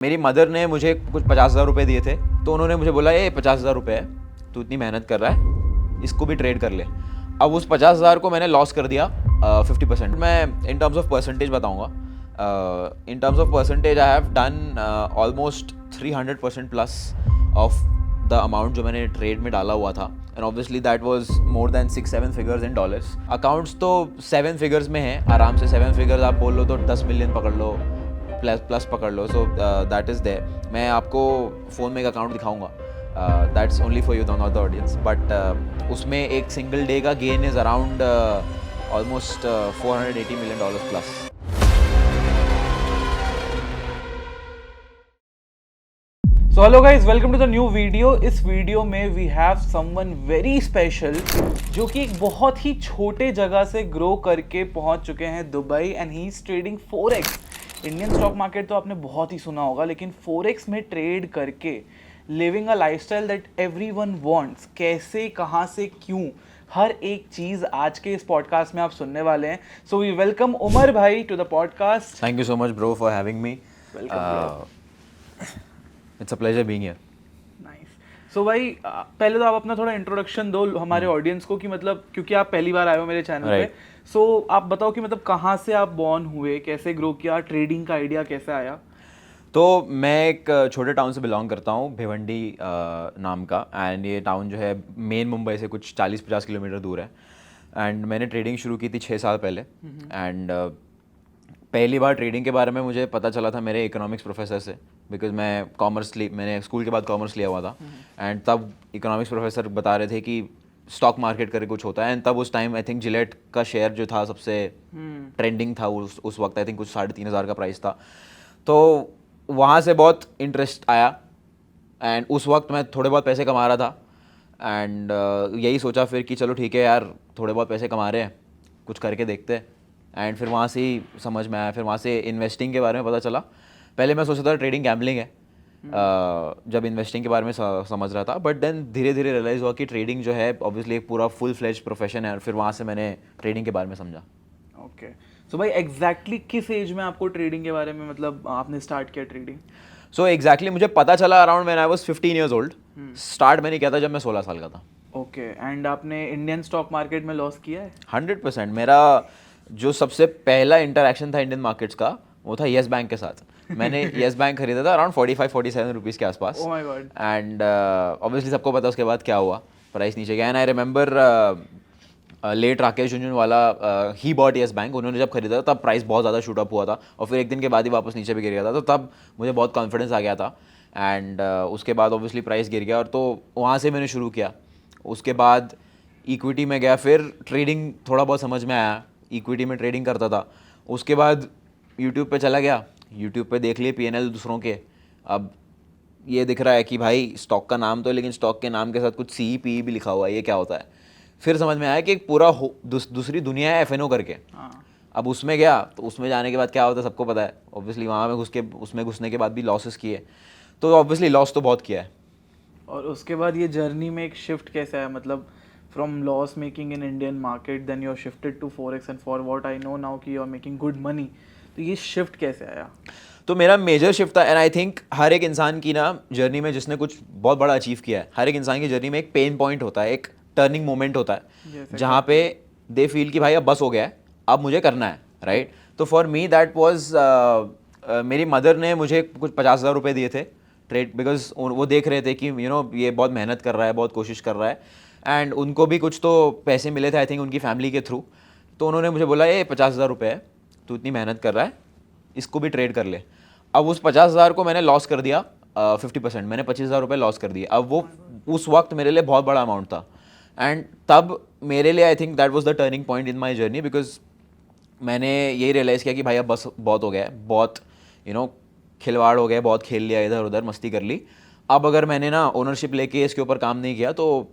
मेरी मदर ने मुझे कुछ 50,000 रुपये दिए थे, तो उन्होंने मुझे बोला ये 50,000 रुपये है, तू इतनी मेहनत कर रहा है, इसको भी ट्रेड कर ले। अब उस 50,000 को मैंने लॉस कर दिया 50%। मैं इन टर्म्स ऑफ परसेंटेज बताऊंगा। In terms of percentage I have done almost 300% plus of the amount जो मैंने ट्रेड में डाला हुआ था। And obviously that was more than 6-7 figures in dollars. Accounts तो 7 फिगर्स में हैं, आराम से 7 फिगर्स आप बोल लो तो 10 मिलियन पकड़ लो, प्लस पकड़ लो। So that is there. मैं आपको फ़ोन में एक अकाउंट दिखाऊंगा, that's only for you not the audience, but उसमें एक सिंगल डे का gain is around almost $480 million plus. So hello guys, welcome to the new video. इस वीडियो में we have someone very special जो कि एक बहुत ही छोटे जगह से ग्रो करके पहुंच चुके हैं Dubai, and he is trading forex. Indian stock market तो आपने बहुत ही सुना होगा, लेकिन फॉरेक्स में ट्रेड करके living a lifestyle that everyone wants. कैसे, कहाँ से, क्यों, हर एक चीज़ आज के इस पॉडकास्ट में आप सुनने वाले हैं। सो वी वेलकम उमर भाई to the podcast. Thank you so much bro for having me. It's a pleasure being here. Nice. So भाई, पहले तो आप अपना थोड़ा इंट्रोडक्शन दो हमारे ऑडियंस को, कि मतलब क्योंकि आप पहली बार आए हो मेरे चैनल पे। सो आप बताओ कि मतलब कहाँ से आप बॉर्न हुए, कैसे ग्रो किया, ट्रेडिंग का आइडिया कैसे आया? तो मैं एक छोटे टाउन से बिलोंग करता हूँ, भिवंडी नाम का। एंड ये टाउन जो है मेन मुंबई से कुछ 40-50 किलोमीटर दूर है। एंड मैंने ट्रेडिंग शुरू की थी 6 साल पहले। एंड पहली बार ट्रेडिंग के बारे में मुझे पता चला था मेरे इकोनॉमिक्स प्रोफेसर से, बिकॉज मैंने स्कूल के बाद कॉमर्स लिया हुआ था। एंड तब इकोनॉमिक्स प्रोफेसर बता रहे थे कि स्टॉक मार्केट करके कुछ होता है। एंड तब उस टाइम आई थिंक जिलेट का शेयर जो था सबसे ट्रेंडिंग था उस वक्त। आई थिंक कुछ 3,500 का प्राइस था। तो वहाँ से बहुत इंटरेस्ट आया। एंड उस वक्त मैं थोड़े बहुत पैसे कमा रहा था। एंड यही सोचा फिर कि चलो ठीक है यार, थोड़े बहुत पैसे कमा रहे हैं, कुछ करके देखते हैं। एंड फिर वहाँ से ही समझ में आया, फिर वहाँ से इन्वेस्टिंग के बारे में पता चला। पहले मैं सोचता था ट्रेडिंग गैम्बलिंग है, जब इन्वेस्टिंग के बारे में समझ रहा था। बट देन धीरे धीरे रियलाइज़ हुआ कि ट्रेडिंग जो है ऑब्वियसली एक पूरा फुल फ्लेज प्रोफेशन है। और फिर वहाँ से मैंने ट्रेडिंग के बारे में समझा। ओके। सो भाई, एग्जैक्टली किस एज में आपको ट्रेडिंग के बारे में, मतलब आपने स्टार्ट किया ट्रेडिंग? सो एग्जैक्टली मुझे पता चला around when I was 15 years old। Start मैंने किया था जब मैं 16 साल का था। ओके। एंड आपने इंडियन स्टॉक मार्केट में लॉस किया है? 100%। मेरा जो सबसे पहला इंटरेक्शन था इंडियन मार्केट्स का, वो था येस बैंक के साथ। मैंने येस बैंक खरीदा था अराउंड 45-47 रुपीज़ के आसपास। Oh my god. And obviously सबको पता उसके बाद क्या हुआ, प्राइस नीचे गया। And I remember late Rakesh Jhunjhunwala he bought Yes Bank. उन्होंने जब खरीदा था तब प्राइस बहुत ज़्यादा शूट अप हुआ था, और फिर एक दिन के बाद ही वापस नीचे भी गिर गया था। तो तब मुझे बहुत कॉन्फिडेंस आ गया था। एंड उसके बाद ऑब्वियसली प्राइस गिर गया, और तो वहाँ से मैंने शुरू किया। उसके बाद इक्विटी में गया, फिर ट्रेडिंग थोड़ा बहुत समझ में आया, इक्विटी में ट्रेडिंग करता था। उसके बाद यूट्यूब पे चला गया, यूट्यूब पे देख लिए पीएनएल दूसरों के। अब ये दिख रहा है कि भाई स्टॉक का नाम तो है, लेकिन स्टॉक के नाम के साथ कुछ CPE भी लिखा हुआ है, ये क्या होता है? फिर समझ में आया कि एक पूरा दूसरी दुनिया है FNO करके। अब उसमें गया, तो उसमें जाने के बाद क्या होता है सबको पता है। ऑब्वियसली वहाँ में उसमें घुसने के बाद भी लॉसेस किए, तो ऑब्वियसली लॉस तो बहुत किया है। और उसके बाद ये जर्नी में एक शिफ्ट कैसे आया, मतलब from loss making in Indian market, then you are shifted to forex, and for what I know now कि you are making good money. तो ये शिफ्ट कैसे आया? तो मेरा मेजर शिफ्ट था। एंड आई थिंक हर एक इंसान की ना जर्नी में जिसने कुछ बहुत बड़ा अचीव किया है, हर एक इंसान की जर्नी में एक पेन पॉइंट होता है, एक टर्निंग मोमेंट होता है, जहाँ पे दे फील कि भाई अब बस हो गया है, अब मुझे करना है, राइट? तो फॉर मी दैट वाज, मेरी मदर ने मुझे कुछ 50,000 रुपये दिए थे ट्रेड, बिकॉज वो देख रहे थे कि ये बहुत मेहनत कर रहा है, बहुत कोशिश कर रहा है। एंड उनको भी कुछ तो पैसे मिले थे आई थिंक उनकी फैमिली के थ्रू। तो उन्होंने मुझे बोला ये 50,000 रुपये है, तू इतनी मेहनत कर रहा है, इसको भी ट्रेड कर ले। अब उस 50,000 को मैंने लॉस कर दिया 50%। मैंने 25,000 रुपये लॉस कर दिए। अब वो उस वक्त मेरे लिए बहुत बड़ा अमाउंट था। एंड तब मेरे लिए I think that was the turning point in my journey, because मैंने यही रियलाइज़ किया कि भाई अब बस बहुत हो गया है, बहुत खिलवाड़ हो गया, बहुत खेल लिया, इधर उधर मस्ती कर ली। अब अगर मैंने ना ओनरशिप लेके इसके ऊपर काम नहीं किया तो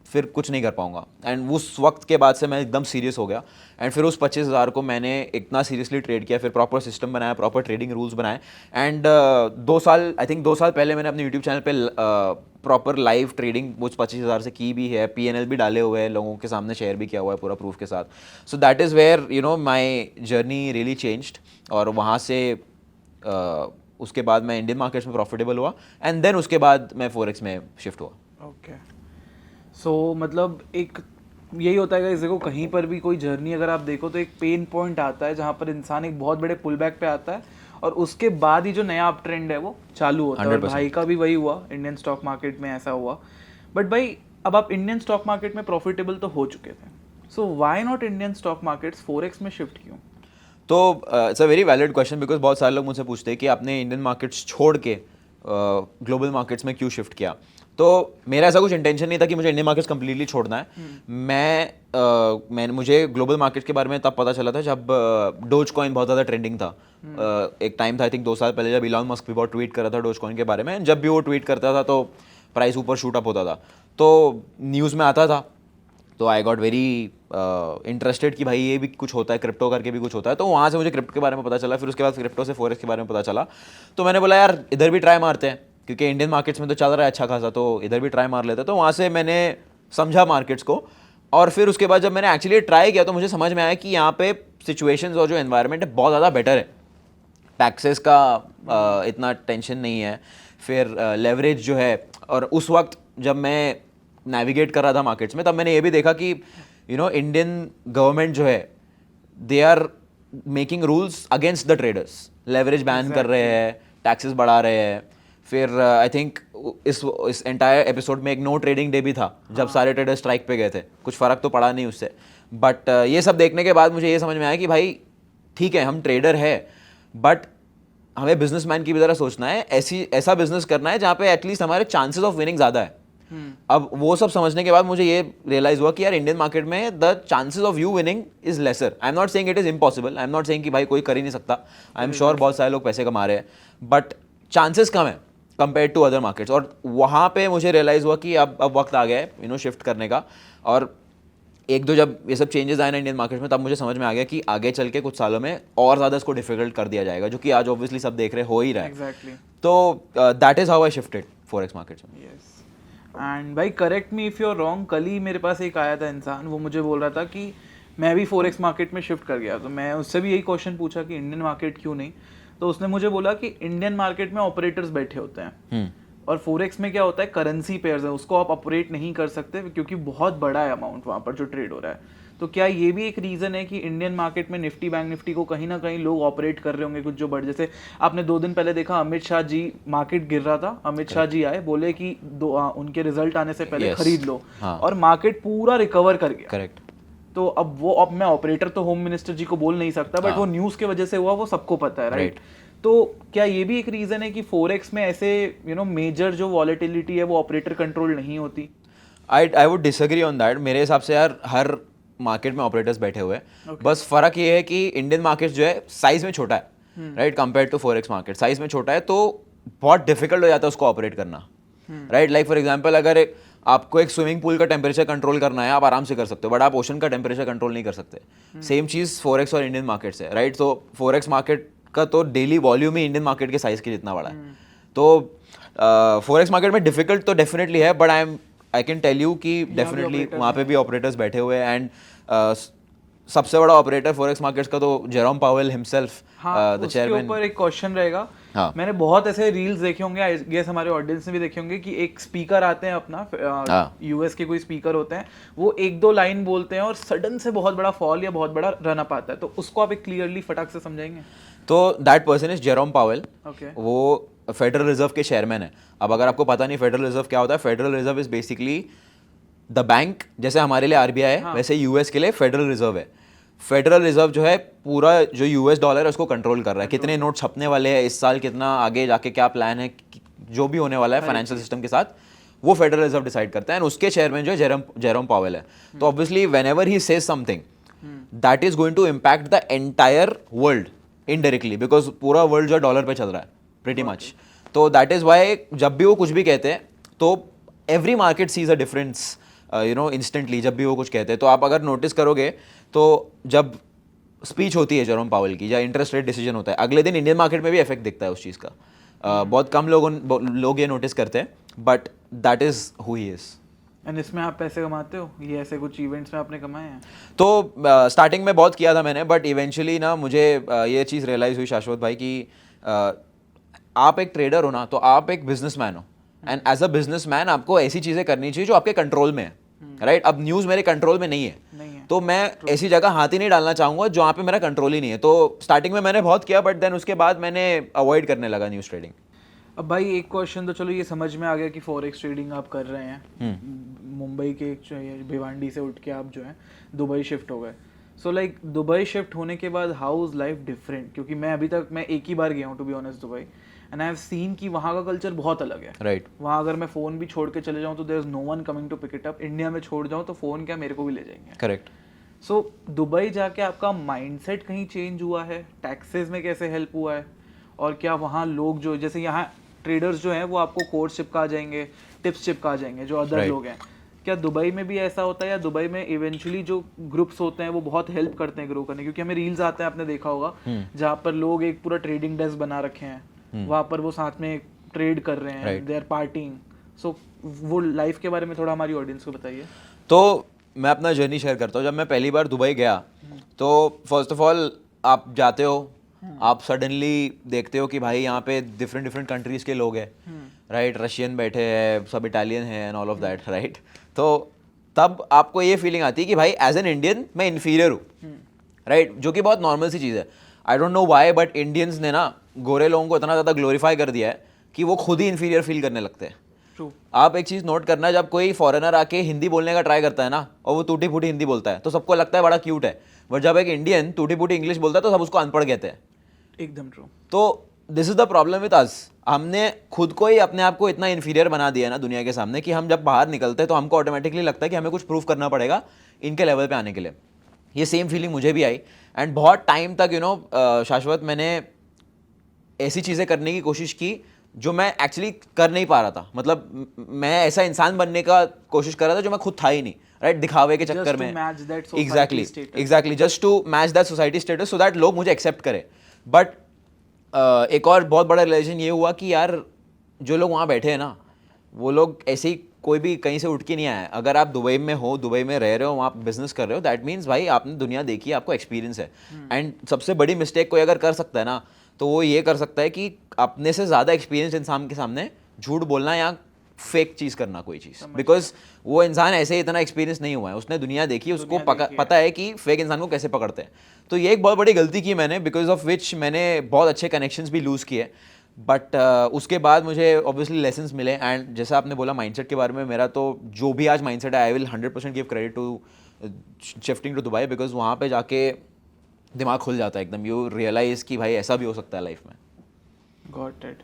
फिर कुछ नहीं कर पाऊंगा। एंड उस वक्त के बाद से मैं एकदम सीरियस हो गया। एंड फिर उस 25,000 को मैंने इतना सीरियसली ट्रेड किया, फिर प्रॉपर सिस्टम बनाया, प्रॉपर ट्रेडिंग रूल्स बनाए। एंड 2 साल पहले मैंने अपने यूट्यूब चैनल पे प्रॉपर लाइव ट्रेडिंग उस 25,000 से की भी है, PNL भी डाले हुए हैं, लोगों के सामने शेयर भी किया हुआ है पूरा प्रूफ के साथ। So that is where my journey really changed. और वहाँ से उसके बाद मैं इंडियन मार्केट्स में प्रॉफिटेबल हुआ एंड देन उसके बाद मैं फोरेक्स में शिफ्ट हुआ। ओके, सो मतलब एक यही होता है गाइस, देखो कहीं पर भी कोई जर्नी अगर आप देखो तो एक पेन पॉइंट आता है जहाँ पर इंसान एक बहुत बड़े पुल बैक पे आता है और उसके बाद ही जो नया अप ट्रेंड है वो चालू होता है। और 100%। भाई का भी वही हुआ, इंडियन स्टॉक मार्केट में ऐसा हुआ। बट भाई अब आप इंडियन स्टॉक मार्केट में प्रॉफिटेबल तो हो चुके थे, so why not Indian stock markets forex में शिफ्ट क्यों? तो it's a very valid question because बहुत सारे लोग मुझसे पूछते हैं कि आपने इंडियन मार्केट्स छोड़ के ग्लोबल मार्केट्स में क्यों शिफ्ट किया। तो मेरा ऐसा कुछ इंटेंशन नहीं था कि मुझे इंडियन मार्केट्स कम्प्लीटली छोड़ना है। मैंने मुझे ग्लोबल मार्केट्स के बारे में तब पता चला था जब डोज कॉइन बहुत ज़्यादा ट्रेंडिंग था। एक टाइम था आई थिंक 2 साल पहले जब इलॉन मस्क भी बहुत ट्वीट कर रहा था डोज कॉइन के बारे में। जब भी वो ट्वीट करता था तो प्राइस ऊपर शूट अप होता था, तो न्यूज़ में आता था। तो आई गॉट वेरी इंटरेस्टेड कि भाई ये भी कुछ होता है, क्रिप्टो करके भी कुछ होता है। तो वहाँ से मुझे क्रिप्टो के बारे में पता चला, फिर उसके बाद क्रिप्टो से फोरेक्स के बारे में पता चला। तो मैंने बोला यार इधर भी ट्राई मारते हैं क्योंकि इंडियन मार्केट्स में तो चल रहा है अच्छा खासा, तो इधर भी ट्राई मार लेते हैं। तो वहाँ से मैंने समझा मार्केट्स को और फिर उसके बाद जब मैंने एक्चुअली ट्राई किया तो मुझे समझ में आया कि यहाँ पे सिचुएशंस और जो एनवायरनमेंट है बहुत ज़्यादा बेटर है। टैक्सेस का इतना टेंशन नहीं है, फिर लेवरेज जो है। और उस वक्त जब मैं नेविगेट कर रहा था मार्केट्स में तब मैंने ये भी देखा कि इंडियन गवर्नमेंट जो है they are making rules against the traders, leverage ban कर रहे हैं, टैक्सेस बढ़ा रहे हैं। फिर आई थिंक इस एंटायर एपिसोड में एक नो ट्रेडिंग डे भी था जब सारे ट्रेडर्स स्ट्राइक पे गए थे। कुछ फ़र्क तो पड़ा नहीं उससे, बट ये सब देखने के बाद मुझे ये समझ में आया कि भाई ठीक है हम ट्रेडर है बट हमें बिजनेसमैन की भी तरह सोचना है, ऐसा बिजनेस करना है जहाँ पे एटलीस्ट हमारे चांसेस ऑफ विनिंग ज़्यादा है। अब वो सब समझने के बाद मुझे ये रियलाइज हुआ कि यार इंडियन मार्केट में the chances of you winning is lesser. I am not saying it is impossible, I am not saying कि भाई कोई कर ही नहीं सकता, आई एम श्योर बहुत सारे लोग पैसे कमा रहे हैं, बट चांसेस कम है कंपेयर टू अदर मार्केट्स। और वहाँ पे मुझे रियलाइज हुआ कि अब वक्त आ गया है शिफ्ट करने का। और एक दो जब ये सब चेंजेस आए ना इंडियन मार्केट में तब मुझे समझ में आ गया कि आगे चल के कुछ सालों में और ज़्यादा इसको डिफिकल्ट कर दिया जाएगा, जो कि आज ऑब्वियसली सब देख रहे हो ही रहा है। Exactly. तो that is how I shifted forex markets में। यस, एंड भाई correct me if you are wrong, कल ही मेरे पास एक आया था इंसान, वो मुझे बोल रहा था कि मैं भी फोरेक्स मार्केट में शिफ्ट कर गया। तो मैं उससे भी यही क्वेश्चन पूछा कि इंडियन मार्केट क्यों नहीं, तो उसने मुझे बोला कि इंडियन मार्केट में ऑपरेटर्स बैठे होते हैं और फोरेक्स में क्या होता है करेंसी पेयर्स है, उसको आप ऑपरेट नहीं कर सकते क्योंकि बहुत बड़ा है अमाउंट वहाँ पर जो ट्रेड हो रहा है। तो क्या ये भी एक रीज़न है कि इंडियन मार्केट में निफ्टी बैंक निफ्टी को कहीं ना कहीं लोग ऑपरेट कर रहे होंगे कुछ जो बड़े, जैसे आपने 2 दिन पहले देखा अमित शाह जी, मार्केट गिर रहा था, अमित शाह जी आए बोले कि उनके रिजल्ट आने से पहले खरीद लो, और मार्केट पूरा रिकवर कर गया। करेक्ट। तो अब मैं ऑपरेटर तो होम मिनिस्टर जी को बोल नहीं सकता, बट वो न्यूज़ के वजह से हुआ, वो सबको पता है, राइट? तो क्या ये भी एक रीज़न है कि फोरेक्स में ऐसे मेजर जो वॉलेटिलिटी है वो ऑपरेटर कंट्रोल नहीं होती? I would disagree on that. मेरे हिसाब से यार हर मार्केट में ऑपरेटर्स बैठे हुए हैं, बस फर्क ये है कि इंडियन मार्केट जो है साइज में छोटा है, right, compare to forex market. Size में छोटा है तो बहुत डिफिकल्ट हो जाता है उसको ऑपरेट करना, राइट। लाइक फॉर एग्जांपल अगर आपको एक स्विमिंग पूल का टेम्परेचर कंट्रोल करना है आप आराम से कर सकते हो, बट आप ओशन का टेम्परेचर कंट्रोल नहीं कर सकते। सेम चीज़ फॉरेक्स और इंडियन मार्केट से, राइट। तो फॉरेक्स मार्केट का तो डेली वॉल्यूम ही इंडियन मार्केट के साइज के जितना बड़ा है। तो फॉरेक्स मार्केट में डिफिकल्ट तो डेफिनेटली है, but I can tell you कि डेफिनेटली वहाँ पे भी ऑपरेटर्स बैठे हुए हैं। एंड सबसे बड़ा ऑपरेटर फॉरेक्स मार्केट्स का तो Jerome Powell himself, the chairman. ऊपर एक क्वेश्चन रहेगा। हाँ. मैंने बहुत ऐसे रील्स देखे होंगे, आई गेस हमारे ऑडियंस ने भी देखे होंगे, कि एक स्पीकर आते हैं अपना, यूएस के कोई स्पीकर होते हैं, वो 1-2 लाइन बोलते हैं और सडन से बहुत बड़ा फॉल या बहुत बड़ा रन अप आता है। तो उसको आप एक क्लियरली फटाक से समझाएंगे? तो that person is Jerome Powell. Okay. वो फेडरल रिजर्व के चेयरमैन है। अब अगर आपको पता नहीं फेडरल रिजर्व क्या होता है, federal reserve is basically the bank. जैसे हमारे लिए आरबीआई है, वैसे यूएस के लिए फेडरल रिजर्व है। फेडरल रिजर्व जो है पूरा जो यूएस डॉलर है उसको कंट्रोल कर रहा है, कितने नोट छपने वाले हैं इस साल, कितना आगे जाके क्या प्लान है, जो भी होने वाला है फाइनेंशियल सिस्टम के साथ, वो फेडरल रिजर्व डिसाइड करता है। एंड उसके चेयरमैन जो है जेरोम पावेल है। तो obviously whenever he says something that is going to impact the entire world indirectly, because पूरा वर्ल्ड जो है डॉलर पे चल रहा है प्रीटी मच। तो दैट इज वाई जब भी वो कुछ भी कहते हैं तो every market sees a difference instantly जब भी वो कुछ कहते हैं। तो आप अगर नोटिस करोगे तो जब स्पीच होती है जेरोम पावेल की या इंटरेस्ट रेट डिसीजन होता है, अगले दिन इंडियन मार्केट में भी इफेक्ट दिखता है उस चीज़ का। बहुत कम लोग ये नोटिस करते हैं, but that is who he is. And इसमें आप पैसे कमाते हो? ये ऐसे कुछ इवेंट्स में आपने कमाए हैं? तो स्टार्टिंग में बहुत किया था मैंने, बट इवेंचुअली ना मुझे ये चीज़ रियलाइज़ हुई शाश्वत भाई कि आप एक ट्रेडर हो ना, तो आप एक बिजनेसमैन हो, एंड एज अ बिजनेसमैन आपको ऐसी चीज़ें करनी चाहिए जो आपके कंट्रोल में है, राइट? अब न्यूज़ मेरे कंट्रोल में नहीं है, तो मैं ऐसी जगह हाथ ही नहीं डालना चाहूँगा जहाँ पे मेरा कंट्रोल ही नहीं है। तो स्टार्टिंग में मैंने बहुत किया, बट देन उसके बाद मैंने अवॉइड करने लगा न्यूज़ ट्रेडिंग। अब भाई एक क्वेश्चन तो चलो ये समझ में आ गया कि फॉरेक्स ट्रेडिंग आप कर रहे हैं, मुंबई के एक जो है भिवांडी से उठ के आप जो है दुबई शिफ्ट हो गए। सो लाइक दुबई शिफ्ट होने के बाद हाउ इज लाइफ डिफरेंट? क्योंकि मैं अभी तक मैं एक ही बार गया हूँ to be honest Dubai, and I have seen कि वहाँ का कल्चर बहुत अलग है। राइट। वहाँ अगर मैं फ़ोन भी छोड़ के चले जाऊँ तो there is no one coming to pick it up. India में छोड़ जाऊँ तो फ़ोन क्या मेरे को भी ले जाएंगे। करेक्ट। सो दुबई जाके आपका माइंडसेट कहीं चेंज हुआ है? टैक्सेस में कैसे हेल्प हुआ है? और क्या वहाँ लोग जो जैसे यहाँ ट्रेडर्स जो हैं वो आपको कोर्स चिपका जाएंगे, टिप्स चिपका जाएंगे जो अदर लोग हैं, क्या दुबई में भी ऐसा होता है? या दुबई में इवेंचुअली जो ग्रुप्स होते हैं वो बहुत हेल्प करते हैं ग्रो करने? क्योंकि हमें रील्स आते हैं, आपने देखा होगा, जहाँ पर लोग एक पूरा ट्रेडिंग डेस्क बना रखे हैं, वहाँ पर वो साथ में ट्रेड कर रहे हैं, दे आर पार्टिंग। सो वो लाइफ के बारे में थोड़ा हमारी ऑडियंस को बताइए। तो मैं अपना जर्नी शेयर करता हूँ। जब मैं पहली बार दुबई गया तो फर्स्ट ऑफ ऑल आप जाते हो, आप सडनली देखते हो कि भाई यहाँ पे डिफरेंट डिफरेंट कंट्रीज़ के लोग हैं, राइट? रशियन बैठे हैं, सब इटालियन हैं and all of that, right? तो तब आपको ये फीलिंग आती है कि भाई एज एन इंडियन मैं इन्फीरियर हूँ, राइट? जो कि बहुत नॉर्मल सी चीज़ है। आई don't know why, but Indians ने ना गोरे लोगों को इतना ज़्यादा ग्लोरीफाई कर दिया है कि वो खुद ही इन्फीरियर फील करने लगते हैं। आप एक चीज़ नोट करना, जब कोई फॉरेनर आके हिंदी बोलने का ट्राई करता है ना और वो टूटी फूटी हिंदी बोलता है तो सबको लगता है बड़ा क्यूट है, बट जब एक इंडियन टूटी फूटी इंग्लिश बोलता है तो सब उसको अनपढ़ कहते हैं। एकदम ट्रू। तो this is the problem with us. हमने खुद को ही अपने आप को इतना इन्फीरियर बना दिया है ना दुनिया के सामने कि हम जब बाहर निकलते हैं तो हमको ऑटोमेटिकली लगता है कि हमें कुछ प्रूव करना पड़ेगा इनके लेवल पे आने के लिए। ये सेम फीलिंग मुझे भी आई, एंड बहुत टाइम तक शाश्वत मैंने ऐसी चीज़ें करने की कोशिश की जो मैं एक्चुअली कर नहीं पा रहा था। मतलब मैं ऐसा इंसान बनने का कोशिश कर रहा था जो मैं खुद था ही नहीं, राइट? दिखावे के चक्कर में, exactly just to match that society status so that लोग मुझे एक्सेप्ट करें। बट एक और बहुत बड़ा रिलेशन ये हुआ कि यार जो लोग वहाँ बैठे हैं ना, वो लोग ऐसे ही कोई भी कहीं से उठ के नहीं आया है। अगर आप दुबई में हो, दुबई में रह रहे हो, वहाँ बिजनेस कर रहे हो, दैट मीन्स भाई आपने दुनिया देखी है, आपको एक्सपीरियंस है। एंड सबसे बड़ी मिस्टेक कोई अगर कर सकता है ना तो वो ये कर सकता है कि अपने से ज़्यादा एक्सपीरियंस इंसान के सामने झूठ बोलना या फेक चीज़ करना कोई चीज़, बिकॉज वो इंसान ऐसे ही इतना एक्सपीरियंस नहीं हुआ है, उसने दुनिया देखी, उसको पता है कि फेक इंसान को कैसे पकड़ते हैं। तो ये एक बहुत बड़ी गलती की मैंने, बिकॉज ऑफ विच मैंने बहुत अच्छे कनेक्शंस भी लूज़ किए। बट उसके बाद मुझे ऑब्वियसली लेसन्स मिले, एंड जैसा आपने बोला माइंडसेट के बारे में, मेरा तो जो भी आज माइंडसेट है I will 100% give credit to shifting to Dubai, because वहाँ पे जाके दिमाग खुल जाता है एकदम। यू रियलाइज़ कि भाई ऐसा भी हो सकता है लाइफ में। Got it.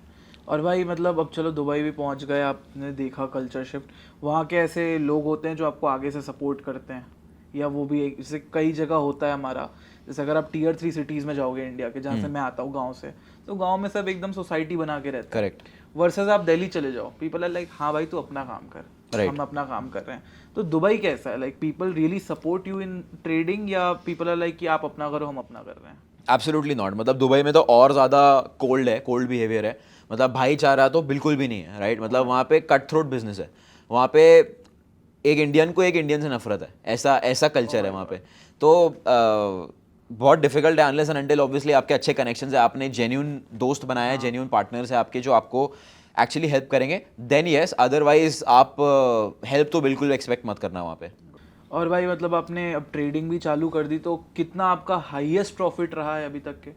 और भाई मतलब अब चलो दुबई भी पहुंच गए, आपने देखा कल्चर शिफ्ट, वहाँ के ऐसे लोग होते हैं जो आपको आगे से सपोर्ट करते हैं, या वो भी एक जैसे कई जगह होता है हमारा, जैसे अगर आप टियर 3 सिटीज़ में जाओगे इंडिया के, जहाँ से मैं आता हूँ गाँव से, तो गाँव में सब एकदम सोसाइटी बना के रहते हैं। करेक्ट। वर्सेस आप दिल्ली चले जाओ, पीपल आर लाइक हाँ भाई तू अपना काम कर, हम अपना काम कर रहे हैं। तो दुबई कैसा है? Like people really support you in trading, या पीपल आर लाइक कि आप अपना करो हम अपना कर रहे हैं? Absolutely not. मतलब दुबई में तो और ज़्यादा कोल्ड है, कोल्ड बिहेवियर है। मतलब भाईचारा तो बिल्कुल भी नहीं है, राइट? मतलब वहाँ पे कट थ्रोट बिजनेस है। वहाँ पे एक इंडियन को एक इंडियन से नफरत है, ऐसा कल्चर है वहाँ पे। तो बहुत डिफिकल्ट है अनलेस एंड अनटिल ऑब्वियसली आपके अच्छे कनेक्शंस है, आपने जेन्युइन दोस्त बनाया है, जेन्युइन पार्टनर्स है आपके जो आपको एक्चुअली हेल्प करेंगे, देन यस, अदरवाइज आप हेल्प तो बिल्कुल एक्सपेक्ट मत करना वहाँ पे। और भाई मतलब आपने अब ट्रेडिंग भी चालू कर दी, तो कितना आपका हाईएस्ट प्रॉफिट रहा है अभी तक के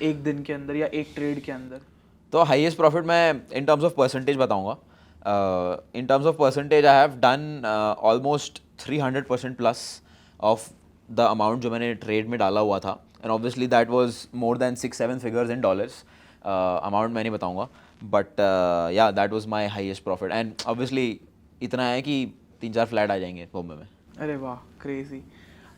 एक दिन के अंदर या एक ट्रेड के अंदर? तो हाईएस्ट प्रॉफिट मैं इन टर्म्स ऑफ परसेंटेज बताऊंगा। In terms of percentage I have done almost 300% plus of the amount जो मैंने ट्रेड में डाला हुआ था, and obviously that was more than 6-7 figures in dollars. Amount मैं नहीं बताऊंगा, बट या that was my highest profit, and obviously इतना है कि 3-4 फ्लैट आ जाएंगे बॉम्बे में। अरे वाह, क्रेजी।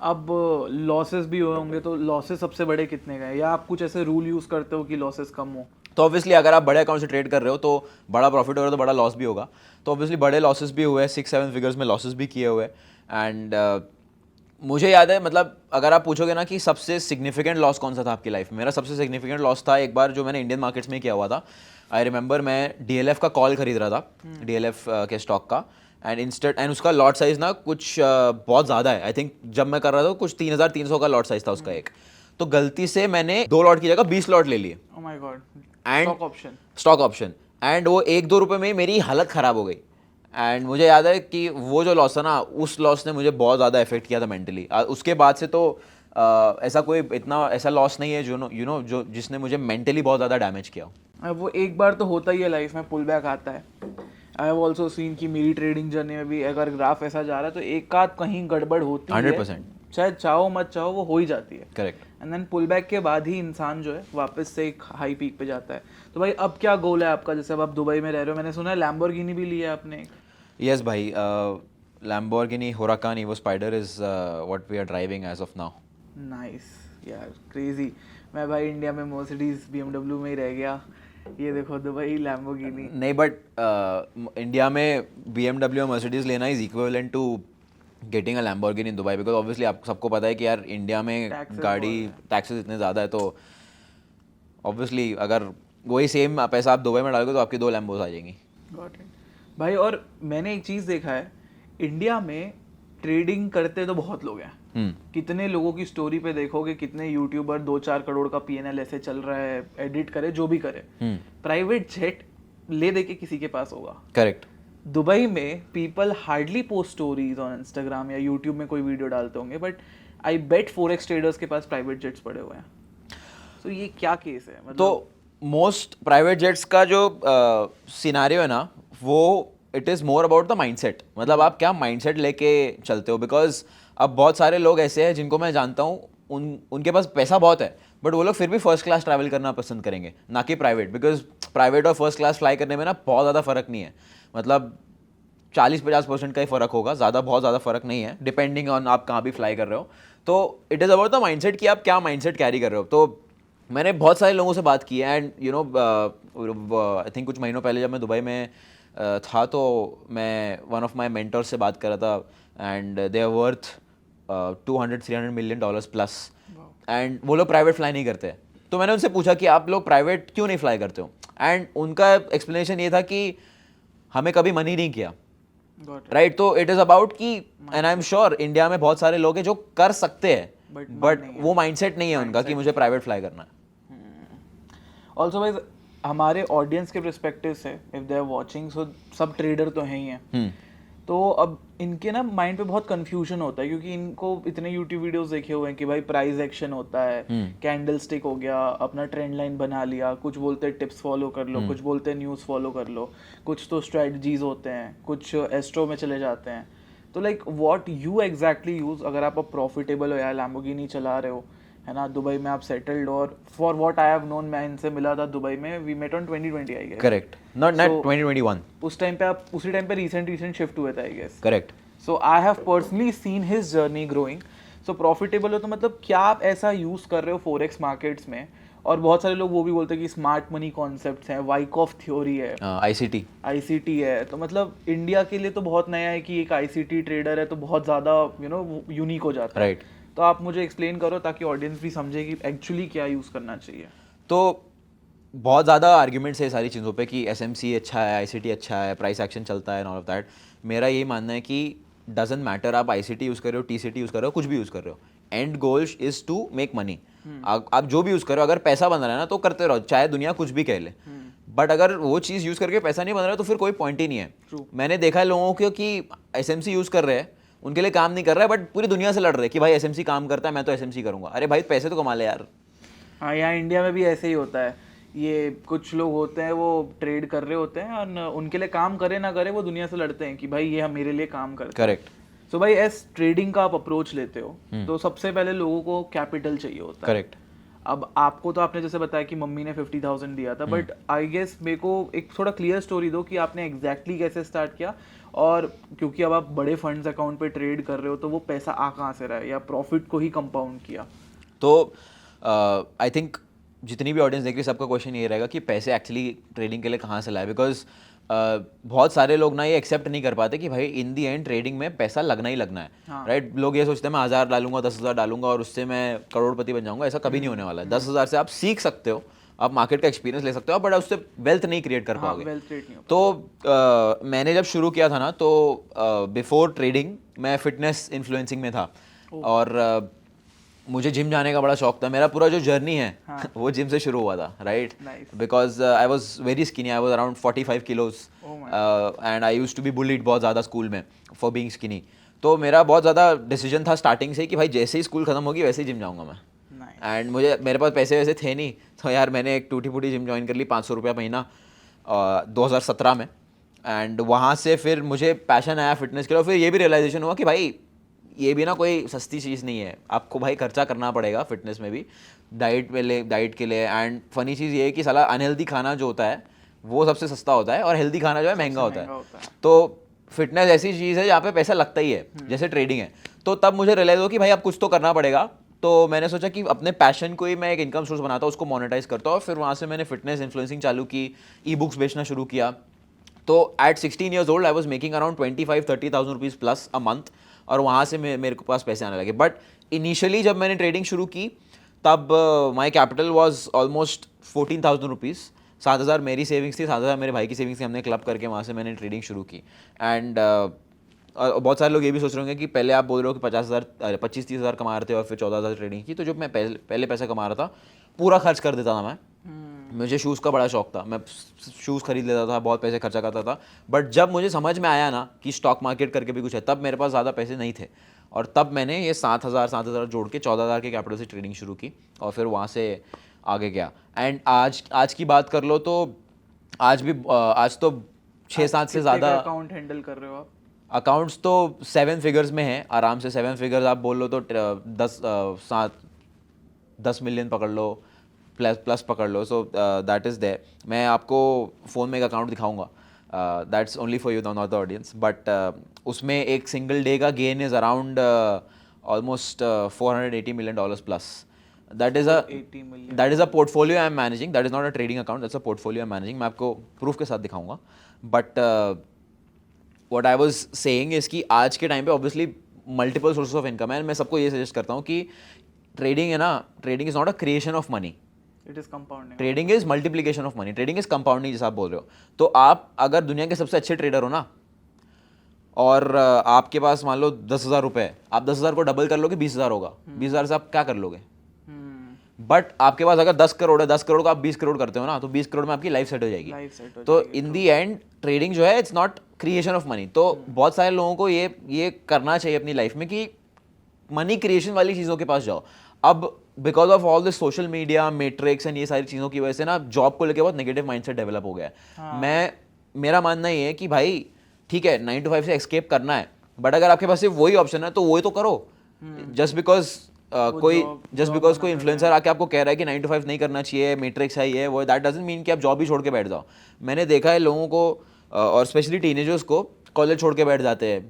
अब लॉसेस भी हुए होंगे, तो लॉसेस सबसे बड़े कितने गए, या आप कुछ ऐसे रूल यूज़ करते हो कि लॉसेस कम हो? तो ऑब्वियसली अगर आप बड़े अकाउंट से ट्रेड कर रहे हो तो बड़ा प्रॉफिट होगा तो बड़ा लॉस भी होगा। तो ऑब्वियसली बड़े लॉसेस भी हुए, 6-7 फिगर्स में लॉसेस भी किए हुए। एंड मुझे याद है, मतलब अगर आप पूछोगे ना कि सबसे सिग्निफिकेंट लॉस कौन सा था आपकी लाइफ में, मेरा सबसे सिग्निफिकेंट लॉस था एक बार जो मैंने इंडियन मार्केट्स में किया हुआ था। आई रिमेंबर मैं DLF का कॉल खरीद रहा था, DLF के स्टॉक का, एंड उसका लॉट साइज़ ना कुछ बहुत ज़्यादा है। आई थिंक जब मैं कर रहा था कुछ 3300 का लॉट साइज़ था उसका एक। तो गलती से मैंने 2 लॉट की जगह 20 लॉट ले लिए। ओह my God. Option stock option, and वो 1-2 रुपये में ही मेरी हालत ख़राब हो गई। एंड मुझे याद है कि वो जो लॉस था ना, उस लॉस ने मुझे बहुत ज़्यादा इफेक्ट किया था मेंटली। उसके बाद से तो ऐसा कोई इतना ऐसा लॉस नहीं है जो जो जिसने मुझे मेंटली बहुत ज़्यादा डैमेज किया हो। वो एक बार तो होता ही है लाइफ में, पुल बैक आता है। आई हैव ऑल्सो सीन कि मेरी ट्रेडिंग जर्नी में भी अगर ग्राफ ऐसा जा रहा है तो एक आध कहीं गड़बड़ होती 100%। है, चाहे चाहो मत चाहो वो हो ही जाती है। Correct. And then pull back के बाद ही इंसान जो है वापस से एक हाई पीक पे जाता है। तो भाई अब क्या गोल है आपका? जैसे अब आप दुबई में रह रहे हो, मैंने सुना है लैम्बोर्गिनी भी लिया है आपने। यस भाई, Lamborghini Huracan Evo Spider is what we are driving as of now. Nice यार, क्रेजी। मैं भाई इंडिया में मर्सिडीज BMW में ही रह गया, ये देखो दुबई लैम्बोर्गिनी। नहीं, बट इंडिया में BMW और Mercedes लेना is equivalent to getting a Lamborghini in Dubai, because obviously आप सबको पता है कि यार इंडिया में गाड़ी टैक्सेस इतने ज़्यादा है, तो ऑब्वियसली अगर वही सेम पैसा आप दुबई में डालोगे तो आपकी 2 लैम्बोस आ जाएंगी। गॉट इट भाई। और मैंने एक चीज़ देखा है, इंडिया में ट्रेडिंग करते तो बहुत लोग हैं। कितने लोगों की स्टोरी पे देखोगे, कितने यूट्यूबर 2-4 करोड़ का PNL ऐसे चल रहा है, एडिट करे जो भी करे, प्राइवेट जेट ले दे के किसी के पास होगा। करेक्ट। दुबई में people hardly post stories on Instagram या यूट्यूब में कोई वीडियो डालते होंगे, but I bet forex traders के पास प्राइवेट जेट्स पड़े हुए हैं। तो ये क्या केस है? मतलब तो मोस्ट प्राइवेट जेट्स का जो सिनारियो है ना, वो it is more about the mindset. मतलब आप क्या माइंडसेट लेके चलते हो, बिकॉज अब बहुत सारे लोग ऐसे हैं जिनको मैं जानता हूँ, उनके पास पैसा बहुत है, बट वो लोग फिर भी फर्स्ट क्लास ट्रैवल करना पसंद करेंगे, ना कि प्राइवेट। बिकॉज प्राइवेट और फर्स्ट क्लास फ्लाई करने में ना बहुत ज़्यादा फ़र्क नहीं है, मतलब 40-50% का ही फ़र्क होगा, बहुत ज़्यादा फ़र्क नहीं है, डिपेंडिंग ऑन आप कहाँ भी फ्लाई कर रहे हो। तो it is about the mindset कि आप क्या माइंडसेट कैरी कर रहे हो। तो मैंने बहुत सारे लोगों से बात की है, एंड आई थिंक कुछ महीनों पहले जब मैं दुबई में था, तो मैं वन ऑफ माई मेंटर्स से बात कर रहा था, and they are worth $200-300 million plus, and वो लोग प्राइवेट फ्लाई नहीं करते। तो मैंने उनसे पूछा कि आप लोग प्राइवेट क्यों नहीं फ्लाई करते हो, एंड उनका एक्सप्लेनेशन ये था कि हमें कभी मन ही नहीं किया। राइट। तो इट इज़ अबाउट कि, and I am sure India में बहुत सारे लोग हैं जो कर सकते हैं, बट वो माइंडसेट नहीं है उनका कि मुझे प्राइवेट फ्लाई करना है। ऑल्सो भाई हमारे ऑडियंस के परस्पेक्टिव से, इफ दे आर वाचिंग, सो सब ट्रेडर तो हैं ही हैं, तो अब इनके ना माइंड पे बहुत कंफ्यूजन होता है, क्योंकि इनको इतने यूट्यूब वीडियोस देखे हुए हैं कि भाई प्राइस एक्शन होता है, कैंडल स्टिक हो गया, अपना ट्रेंड लाइन बना लिया, कुछ बोलते हैं टिप्स फॉलो कर लो, कुछ बोलते हैं न्यूज़ फॉलो कर लो, कुछ तो स्ट्रेटजीज होते हैं, कुछ एस्ट्रो में चले जाते हैं। तो like what you exactly use अगर आप प्रॉफिटेबल हो, या लैम्बोर्गिनी चला रहे हो, है ना, दुबई में आप सेटल्ड, और for what I have known, मैं इनसे मिला था दुबई में, we met on 2020 I guess. Correct, not 2021। उस टाइम पे आप उसी टाइम पे रिसेंट शिफ्ट हुए थे I guess. Correct. So I have personally seen his journey growing. So profitable हो तो मतलब क्या आप ऐसा यूज़ कर रहे हो फॉरेक्स मार्केट्स में? और बहुत सारे लोग वो भी बोलते हैं कि स्मार्ट मनी कॉन्सेप्ट्स हैं, वाइकॉफ थ्योरी है, ICT है, तो मतलब इंडिया के लिए तो बहुत नया है कि एक ICT ट्रेडर है तो बहुत ज़्यादा यूनिक हो जाता है। राइट। तो आप मुझे एक्सप्लेन करो ताकि ऑडियंस भी समझे कि एक्चुअली क्या यूज़ करना चाहिए। तो बहुत ज़्यादा आर्ग्यूमेंट्स है सारी चीज़ों पे कि SMC अच्छा है, ICT अच्छा है, प्राइस एक्शन चलता है एंड ऑल ऑफ दैट। मेरा यही मानना है कि डजेंट मैटर आप ICT यूज़ कर रहे हो, TCT यूज़ कर रहे हो, कुछ भी यूज़ कर रहे हो, and goal is to make money. आप जो भी यूज़ कर रहे हो, अगर पैसा बन रहा है ना तो करते रहो, चाहे दुनिया कुछ भी कह ले। बट अगर वो चीज़ यूज़ करके पैसा नहीं बन रहा है तो फिर कोई पॉइंट ही नहीं है। मैंने देखा है लोगों को कि SMC यूज़ कर रहे हैं, उनके लिए काम नहीं कर रहा है, बट पूरी दुनिया से लड़ रहे हैं कि भाई SMC काम करता है, मैं तो SMC करूंगा। अरे भाई पैसे तो कमा ले यार। हाँ, यहाँ इंडिया में भी ऐसे ही होता है। ये कुछ लोग होते हैं वो ट्रेड कर रहे होते हैं और उनके लिए काम करे ना करे वो दुनिया से लड़ते हैं कि भाई ये मेरे लिए काम करता है। करेक्ट। सो भाई एस ट्रेडिंग का आप अप्रोच लेते हो तो सबसे पहले लोगों को कैपिटल चाहिए होता है। करेक्ट। अब आपको तो आपने जैसे बताया कि मम्मी ने 50,000 दिया था, बट आई गेस मेरे को एक थोड़ा क्लियर स्टोरी दो कि आपने एग्जैक्टली कैसे स्टार्ट किया, और क्योंकि अब आप बड़े फंड्स अकाउंट पे ट्रेड कर रहे हो तो वो पैसा आ कहाँ से रहा है, या प्रॉफिट को ही कंपाउंड किया? तो आई थिंक जितनी भी ऑडियंस देख रही है सबका क्वेश्चन ये रहेगा कि पैसे एक्चुअली ट्रेडिंग के लिए कहाँ से लाए, बिकॉज बहुत सारे लोग ना ये एक्सेप्ट नहीं कर पाते कि भाई इन दी एंड ट्रेडिंग में पैसा लगना ही लगना है। राइट। लोग ये सोचते हैं मैं 1000 डालूंगा, 10,000 डालूंगा और उससे मैं करोड़पति बन जाऊंगा। ऐसा कभी नहीं होने वाला है। 10,000 से आप सीख सकते हो, आप मार्केट का एक्सपीरियंस ले सकते हो, बट उससे वेल्थ नहीं क्रिएट कर पाओगे। तो मैंने जब शुरू किया था ना, तो बिफोर ट्रेडिंग मैं फिटनेस इन्फ्लुएंसिंग में था, और मुझे जिम जाने का बड़ा शौक था. मेरा पूरा जो जर्नी है हाँ. वो जिम से शुरू हुआ था, right? Nice. Because I was very skinny. I was around 45 kilos Oh my and I used to be bullied बहुत ज़्यादा स्कूल में फॉर बीइंग स्किनी. तो मेरा बहुत ज़्यादा डिसीजन था स्टार्टिंग से कि भाई जैसे ही स्कूल खत्म होगी वैसे ही जिम जाऊँगा मैं. Nice. एंड मेरे पास पैसे वैसे थे नहीं, तो यार मैंने एक टूटी फूटी जिम ज्वाइन कर ली, 500 रुपया महीना 2017 में. एंड वहाँ से फिर मुझे पैशन आया फिटनेस के लिए. और फिर ये भी रियलाइजेशन हुआ कि भाई ये भी ना कोई सस्ती चीज़ नहीं है, आपको भाई खर्चा करना पड़ेगा फिटनेस में भी, डाइट के लिए. एंड फनी चीज़ ये है कि साला अनहेल्दी खाना जो होता है वो सबसे सस्ता होता है और हेल्दी खाना जो है महंगा होता है. तो फिटनेस ऐसी चीज़ है जहाँ पे पैसा लगता ही है, जैसे ट्रेडिंग है. तो तब मुझे रियलाइज हो कि भाई अब कुछ तो करना पड़ेगा. तो मैंने सोचा कि अपने पैशन को ही मैं एक इनकम सोर्स बनाता हूँ, उसको मोनेटाइज करता हूँ. और फिर वहाँ से मैंने फिटनेस इन्फ्लुएंसिंग चालू की, ई बुक्स बेचना शुरू किया. तो at 16 years old I was making around 25-30,000 rupees plus a month. और वहाँ से मेरे को पास पैसे आने लगे. बट इनिशियली जब मैंने ट्रेडिंग शुरू की तब my capital was almost 14,000 rupees. 7,000 मेरी सेविंग्स थी, 7,000 मेरे भाई की सेविंग्स थी. हमने क्लब करके वहाँ से मैंने ट्रेडिंग शुरू की. एंड बहुत सारे लोग ये भी सोच रहे होंगे कि पहले आप बोल रहे हो कि 25-30 हज़ार कमा रहे थे और फिर 14,000 ट्रेडिंग की. तो जब मैं पहले पैसा कमा रहा था पूरा खर्च कर देता था मैं. मुझे शूज़ का बड़ा शौक था, मैं शूज़ खरीद लेता था, बहुत पैसे खर्चा करता था. बट जब मुझे समझ में आया ना कि स्टॉक मार्केट करके भी कुछ है, तब मेरे पास ज़्यादा पैसे नहीं थे. और तब मैंने ये 7,000 जोड़ के 14,000 के कैपिटल से ट्रेडिंग शुरू की और फिर वहाँ से आगे गया. एंड आज की बात कर लो तो आज तो 6-7 से ज़्यादा अकाउंट हैंडल कर रहे हो आप? अकाउंट्स तो 7 फिगर्स में हैं आराम से. 7 फिगर्स आप बोल लो तो 10 मिलियन पकड़ लो, प्लस पकड़ लो. So that is there. मैं आपको फ़ोन में एक अकाउंट दिखाऊंगा, that's only for you not the audience. But उसमें एक सिंगल डे का gain is around almost $480 million plus. That is a portfolio I am managing. That is not a trading account, that's a portfolio I am managing. मैं आपको proof के साथ दिखाऊंगा. But what I was saying is कि आज के time पे obviously multiple sources of income है. मैं सबको ये सजेस्ट करता हूँ कि ट्रेडिंग है ना, trading is not a creation of money, it is compounding. Trading is multiplication of money. Trading is compounding, जैसा आप बोल रहे हो. तो आप अगर दुनिया के सबसे अच्छे ट्रेडर हो ना और आपके पास मान लो 10,000 रुपये, आप 10,000 को डबल कर लोगे 20,000 होगा. 20,000 से आप क्या कर लोगे? बट आपके पास अगर 10 करोड़ है, 10 करोड़ को आप 20 करोड़ करते हो ना, तो 20 करोड़ में आपकी लाइफ सेट हो जाएगी. तो इन दी एंड ट्रेडिंग जो है it's not creation of money. तो बहुत सारे लोगों को ये करना चाहिए अपनी लाइफ में कि मनी क्रिएशन वाली चीज़ों के पास जाओ. अब because of all this social media, matrix and ये सारी चीज़ों की वजह से ना जॉब को लेकर बहुत नेगेटिव माइंडसेट डेवलप हो गया है. मेरा मानना ये है कि भाई ठीक है 9 to 5 से एस्केप करना है, बट अगर आपके पास सिर्फ वही ऑप्शन है तो वही तो करो. जस्ट बिकॉज कोई इन्फ्लुएंसर आके आपको कह रहा है कि 9 to 5 नहीं करना चाहिए, मैट्रिक्स है ये वो, दैट डजंट मीन कि आप जॉब ही छोड़ के बैठ जाओ. मैंने देखा है लोगों को और स्पेशली टीनेजर्स को कॉलेज छोड़ के बैठ जाते हैं,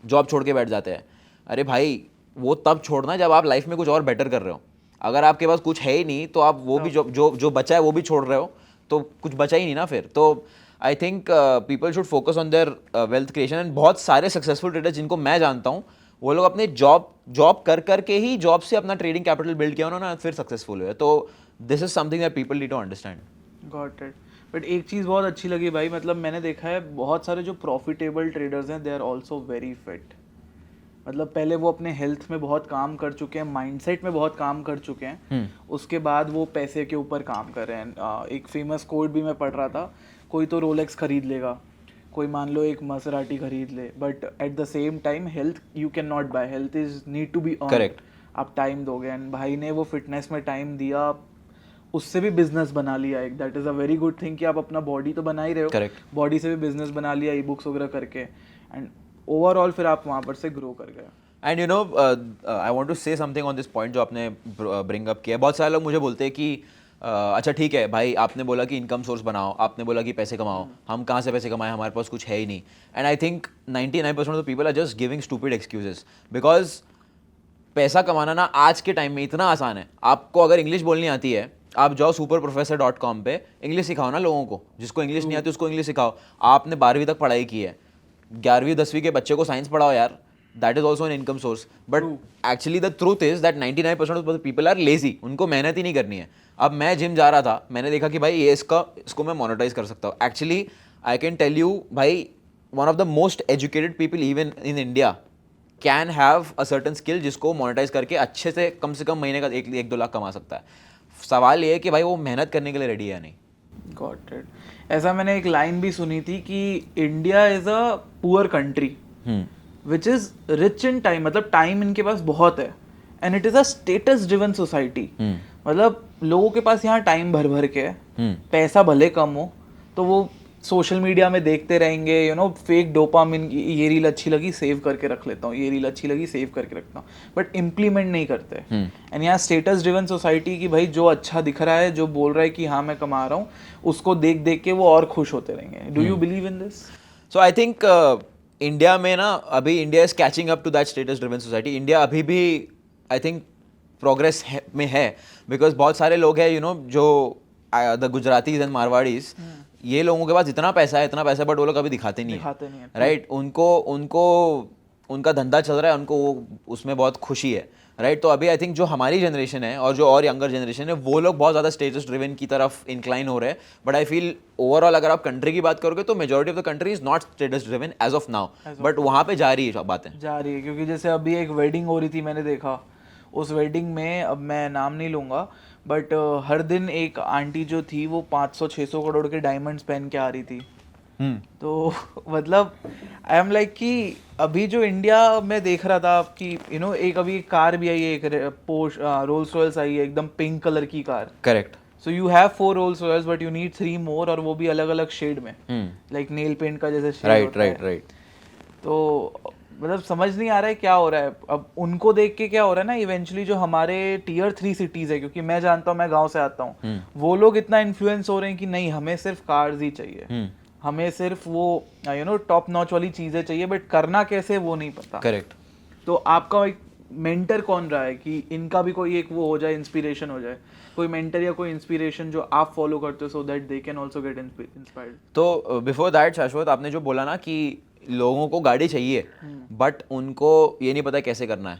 जॉब छोड़ के बैठ जाते हैं. अरे भाई वो तब छोड़ना जब आप लाइफ में कुछ और बेटर कर रहे हो. अगर आपके पास कुछ है ही नहीं तो आप वो भी जो बचा है वो भी छोड़ रहे हो तो कुछ बचा ही नहीं ना फिर. तो I think people should focus on their wealth creation. And बहुत सारे सक्सेसफुल ट्रेडर्स जिनको मैं जानता हूँ वो लोग अपने जॉब कर के ही जॉब से अपना ट्रेडिंग कैपिटल बिल्ड किया उन्होंने, फिर सक्सेसफुल हुए. तो this is something that people need to understand. Got it. But एक चीज़ बहुत अच्छी लगी भाई, मतलब मैंने देखा है बहुत सारे जो प्रॉफिटेबल ट्रेडर्स हैं they are also very fit. मतलब पहले वो अपने हेल्थ में बहुत काम कर चुके हैं, माइंडसेट में बहुत काम कर चुके हैं, उसके बाद वो पैसे के ऊपर काम कर रहे हैं. एक फेमस कोट भी मैं पढ़ रहा था, कोई तो रोलेक्स खरीद लेगा, कोई मान लो एक मसराटी खरीद ले, but at the same time health you can not buy, health is need to be earn. Correct. आप टाइम दोगे. एंड भाई ने वो फिटनेस में टाइम दिया, उससे भी बिजनेस बना लिया एक. That is a very good thing कि आप अपना बॉडी तो बना ही रहे हो, करेक्ट, बॉडी से भी बिजनेस बना लिया ई बुक्स वगैरह करके. एंड ओवरऑल फिर आप वहाँ पर से ग्रो कर गए. And you know I want to say something on this point जो आपने ब्रिंग अप किया. बहुत सारे लोग मुझे बोलते हैं कि अच्छा ठीक है भाई, आपने बोला कि इनकम सोर्स बनाओ, आपने बोला कि पैसे कमाओ, हम कहाँ से पैसे कमाएं, हमारे पास कुछ है ही नहीं. And I think 99% of the people are just giving stupid excuses. Because पैसा कमाना ना आज के टाइम में इतना आसान है. आपको अगर इंग्लिश बोलनी आती है, आप जाओ superprofessor.com पे, इंग्लिश सिखाओ ना लोगों को. जिसको इंग्लिश नहीं आती उसको इंग्लिश सिखाओ. आपने 12वीं तक पढ़ाई की है, 11वीं 10वीं के बच्चे को साइंस पढ़ाओ यार. That is also an income source. But actually the truth is that 99% of people are lazy. उनको मेहनत ही नहीं करनी है. अब मैं जिम जा रहा था, मैंने देखा कि भाई ये इसको मैं मोनेटाइज कर सकता हूँ. Actually I can tell you भाई, one of the most educated people even in India can have a certain skill जिसको मोनेटाइज करके अच्छे से कम महीने का 1-2 लाख कमा सकता है. सवाल ये है कि भाई वो मेहनत करने के लिए रेडी है या नहीं. Got it. ऐसा मैंने एक लाइन भी सुनी थी कि India is a poor country which is rich in time. मतलब टाइम इनके पास बहुत है and it is a status driven society. मतलब लोगों के पास यहाँ टाइम भर भर के है, पैसा भले कम हो तो वो सोशल मीडिया में देखते रहेंगे, यू नो, फेक डोपामिन, ये रील अच्छी लगी सेव करके रख लेता हूँ, ये रील अच्छी लगी सेव करके रखता हूँ, बट इम्प्लीमेंट नहीं करते. एंड यहाँ स्टेटस ड्रिवन सोसाइटी की भाई जो अच्छा दिख रहा है, जो बोल रहा है कि हाँ मैं कमा रहा हूँ, उसको देख देख के वो और खुश होते रहेंगे. Do you believe in this? So I think India में ना अभी India is catching up to that status driven society. India अभी भी आई थिंक प्रोग्रेस में है बिकॉज बहुत सारे लोग हैं, यू नो, जो द गुजरातीज एंड मारवाड़ीज, ये लोगों के पास इतना पैसा है बट वो लोग कभी दिखाते नहीं है. राइट. उनको उनका धंधा चल रहा है, उनको वो उसमें बहुत खुशी है. राइट. तो अभी आई थिंक जो हमारी जनरेशन है और जो और यंगर जनरेशन है वो लोग बहुत ज़्यादा स्टेटस ड्रिवन की तरफ इंक्लाइन हो रहे हैं. बट आई फील ओवरऑल अगर आप कंट्री की बात करोगे तो majority of the country is not status driven as of now, but वहाँ पे जा रही है बातें. जा रही है क्योंकि जैसे अभी एक वेडिंग हो रही थी, मैंने देखा उस वेडिंग में, अब मैं नाम नहीं लूँगा, बट हर दिन एक आंटी जो थी वो 500-600 करोड़ के डायमंड्स पहन के आ रही थी. तो मतलब आई एम लाइक कि अभी जो इंडिया में देख रहा था कि यू नो, एक अभी एक कार भी आई है, एक पोर्श रोल्स रॉयल्स आई है, एकदम पिंक कलर की car. Correct. So you have 4 Rolls Royces but you need 3 more, और वो भी अलग अलग शेड में, लाइक नेल पेंट का जैसे शेड. राइट. तो मतलब समझ नहीं आ रहा है क्या हो रहा है. अब उनको देख के क्या हो रहा है ना, इवेंचुअली जो हमारे टियर 3 सिटीज है, क्योंकि मैं जानता हूँ, मैं गांव से आता हूँ, वो लोग इतना इन्फ्लुएंस हो रहे हैं कि नहीं हमें सिर्फ कार्स ही चाहिए, हमें सिर्फ वो यू नो टॉप नॉच वाली चीजें चाहिए, बट करना कैसे वो नहीं पता. करेक्ट. तो आपका एक मेंटर कौन रहा है कि इनका भी कोई एक वो हो जाए, इंस्पिरेशन हो जाए, कोई मेंटर या कोई इंस्पिरेशन जो आप फॉलो करते हो so that they can also get inspired? तो बिफोर दैट शाश्वत, आपने जो बोला ना कि लोगों को गाड़ी चाहिए बट उनको ये नहीं पता कैसे करना है,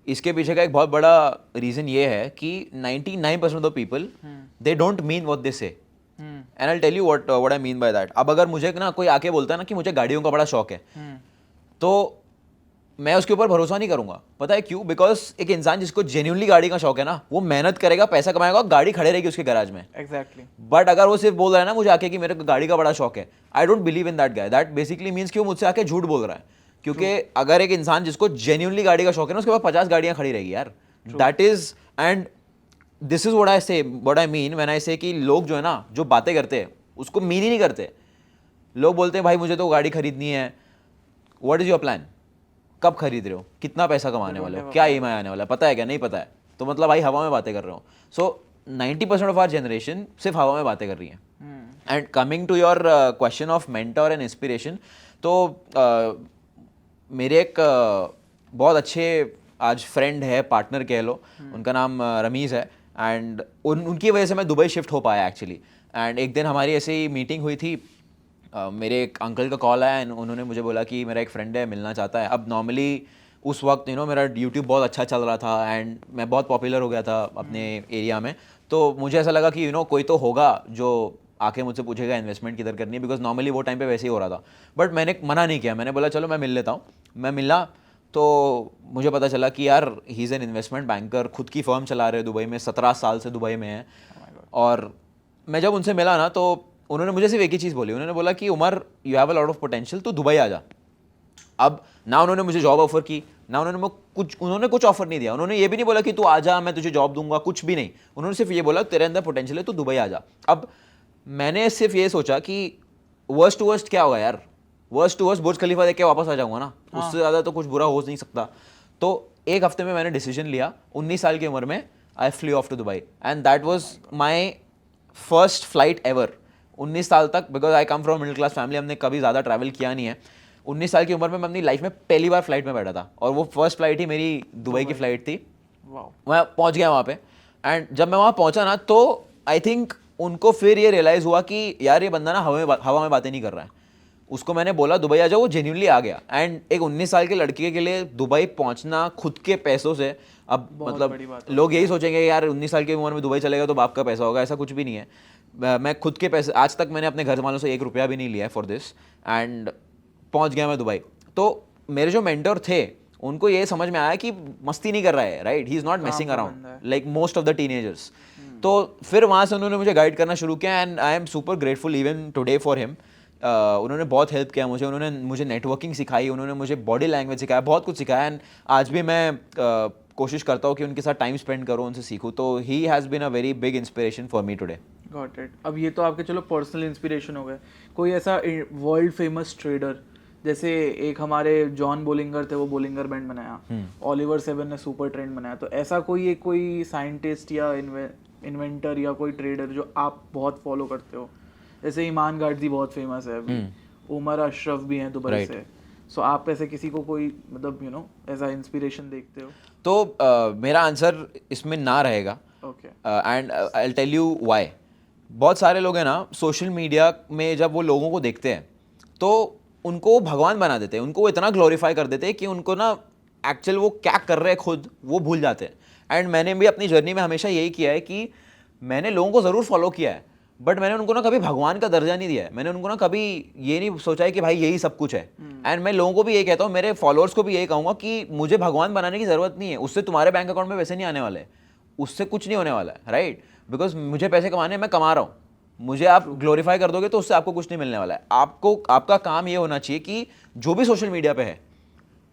इसके पीछे का एक बहुत बड़ा रीजन ये है कि 99% of the people they don't mean what they say. And I tell you what I mean by that. अब अगर मुझे ना कोई आके बोलता है ना कि मुझे गाड़ियों का बड़ा शौक है, तो मैं उसके ऊपर भरोसा नहीं करूंगा. पता है क्यों? बिकॉज एक इंसान जिसको जेन्युइनली गाड़ी का शौक है ना, वो मेहनत करेगा, पैसा कमाएगा, गाड़ी खड़े रहेगी उसके गैराज में. एग्जैक्टली. बट अगर वो सिर्फ बोल रहा है ना मुझे आके कि मेरे को गाड़ी का बड़ा शौक है, I don't believe in that guy. That basically means कि वो मुझसे आके झूठ बोल रहा है. क्योंकि अगर एक इंसान जिसको जेन्युइनली गाड़ी का शौक है ना, उसके पास 50 गाड़ियां खड़ी रहेगी यार. That is, and this is what I mean when I से कि लोग जो है ना, जो बातें करते हैं उसको मीन ही नहीं करते. लोग बोलते हैं भाई मुझे तो गाड़ी खरीदनी है. What is your plan? कब खरीद रहे हो? कितना पैसा कमाने वाले हो? क्या EMI आने वाला है? पता है क्या? नहीं पता है. तो मतलब भाई हवा में बातें कर रहे हो. सो 90% ऑफ आवर जनरेशन सिर्फ हवा में बातें कर रही है. And coming to your question of mentor and inspiration, तो मेरे एक बहुत अच्छे आज फ्रेंड है, पार्टनर कह लो, उनका नाम रमीज़ है. एंड उनकी वजह से मैं दुबई शिफ्ट हो पाया एक्चुअली. एंड एक दिन हमारी ऐसे ही मीटिंग हुई थी, मेरे एक अंकल का कॉल आया एंड उन्होंने मुझे बोला कि मेरा एक फ्रेंड है, मिलना चाहता है. अब नॉर्मली उस वक्त यू नो मेरा यूट्यूब बहुत अच्छा चल रहा था एंड मैं बहुत पॉपुलर हो गया था अपने एरिया में. तो मुझे ऐसा लगा कि यू नो कोई तो होगा जो आके मुझसे पूछेगा इन्वेस्टमेंट किधर करनी है, बिकॉज नॉर्मली वो टाइम पे वैसे ही हो रहा था. बट मैंने मना नहीं किया, मैंने बोला चलो मैं मिल लेता हूँ. मैं मिला तो मुझे पता चला कि यार he is an investment banker, खुद की फर्म चला रहे हैं दुबई में, 17 साल से दुबई में है. और मैं जब उनसे मिला ना तो उन्होंने मुझे सिर्फ एक ही चीज़ बोली. उन्होंने बोला कि Umar you have a lot of potential, तो दुबई आ जा. अब ना उन्होंने मुझे जॉब ऑफर की, ना उन्होंने कुछ ऑफर नहीं दिया. उन्होंने ये भी नहीं बोला कि तू आ जा मैं तुझे जॉब दूंगा, कुछ भी नहीं. उन्होंने सिर्फ ये बोला तेरे अंदर पोटेंशियल है, तू दुबई आ जा. अब मैंने सिर्फ ये सोचा कि वर्स्ट टू वर्स्ट क्या होगा यार, वर्स्ट टू वर्स्ट बुर्ज खलीफा देख के वापस आ जाऊंगा ना, उससे ज़्यादा तो कुछ बुरा हो नहीं सकता. तो एक हफ्ते में मैंने डिसीजन लिया, 19 साल की उम्र में I flew off to Dubai and that was my first flight ever. 19 साल तक, because I come from middle class family, हमने कभी ज़्यादा ट्रैवल किया नहीं है. 19 साल की उम्र में मैं अपनी लाइफ में पहली बार फ्लाइट में बैठा था और वो फर्स्ट फ्लाइट ही मेरी दुबई की फ्लाइट थी. मैं पहुंच गया वहाँ पे. एंड जब मैं वहाँ पहुंचा ना तो आई थिंक उनको फिर ये रियलाइज़ हुआ कि यार ये बंदा ना हवा में बातें नहीं कर रहा है. उसको मैंने बोला दुबई आ जाओ, वो जेन्युइनली आ गया. एंड एक 19 साल के लड़के के लिए दुबई पहुंचना खुद के पैसों से, अब मतलब लोग यही सोचेंगे यार 19 साल की उम्र में दुबई चलेगा तो बाप का पैसा होगा, ऐसा कुछ भी नहीं है. मैं खुद के पैसे, आज तक मैंने अपने घर वालों से 1 रुपया भी नहीं लिया है फॉर दिस, एंड पहुंच गया मैं दुबई. तो मेरे जो मेंटर थे उनको ये समझ में आया कि मस्ती नहीं कर रहा है, right, he is not messing around like most of the teenagers. तो फिर वहाँ से उन्होंने मुझे गाइड करना शुरू किया and I am super grateful even today for him. उन्होंने बहुत हेल्प किया मुझे, उन्होंने मुझे नेटवर्किंग सिखाई, उन्होंने मुझे बॉडी लैंग्वेज सिखाया, बहुत कुछ सिखाया एंड आज भी मैं कोशिश करता हूँ कि उनके साथ टाइम स्पेंड करूँ, उनसे सीखूँ। तो he has been a very big inspiration for me today. Got it. अब ये तो आपके चलो पर्सनल इंस्पिरेशन हो गए, कोई ऐसा वर्ल्ड फेमस ट्रेडर, जैसे एक हमारे जॉन बोलिंगर थे, वो बोलिंगर बैंड बनाया, ओलिवर सेवन ने सुपर ट्रेंड बनाया, तो ऐसा कोई साइंटिस्ट या इन्वेंटर या कोई ट्रेडर जो आप बहुत फॉलो करते हो? जैसे ईमान गाजी बहुत फेमस है अभी, उमर अशरफ भी हैं दुबई से, सो आप ऐसे किसी को कोई मतलब ऐसा इंस्पिरेशन देखते हो? तो मेरा आंसर इसमें ना रहेगा, okay, and I will tell you why. बहुत सारे लोग हैं ना, सोशल मीडिया में जब वो लोगों को देखते हैं तो उनको भगवान बना देते हैं, उनको वो इतना ग्लोरीफाई कर देते हैं कि उनको ना एक्चुअल वो क्या कर रहे हैं खुद वो भूल जाते हैं। एंड मैंने भी अपनी जर्नी में हमेशा यही किया है कि मैंने लोगों को ज़रूर फॉलो किया है, बट मैंने उनको ना कभी भगवान का दर्जा नहीं दिया है, मैंने उनको ना कभी ये नहीं सोचा है कि भाई यही सब कुछ है। एंड मैं लोगों को भी यही कहता हूँ, मेरे फॉलोअर्स को भी यही कहूँगा कि मुझे भगवान बनाने की ज़रूरत नहीं है, उससे तुम्हारे बैंक अकाउंट में वैसे नहीं आने वाले, उससे कुछ नहीं होने वाला है, राइट, बिकॉज मुझे पैसे कमाने, मैं कमा रहा हूँ, मुझे आप ग्लोरीफाई कर दोगे तो उससे आपको कुछ नहीं मिलने वाला है। आपको आपका काम ये होना चाहिए कि जो भी सोशल मीडिया पे है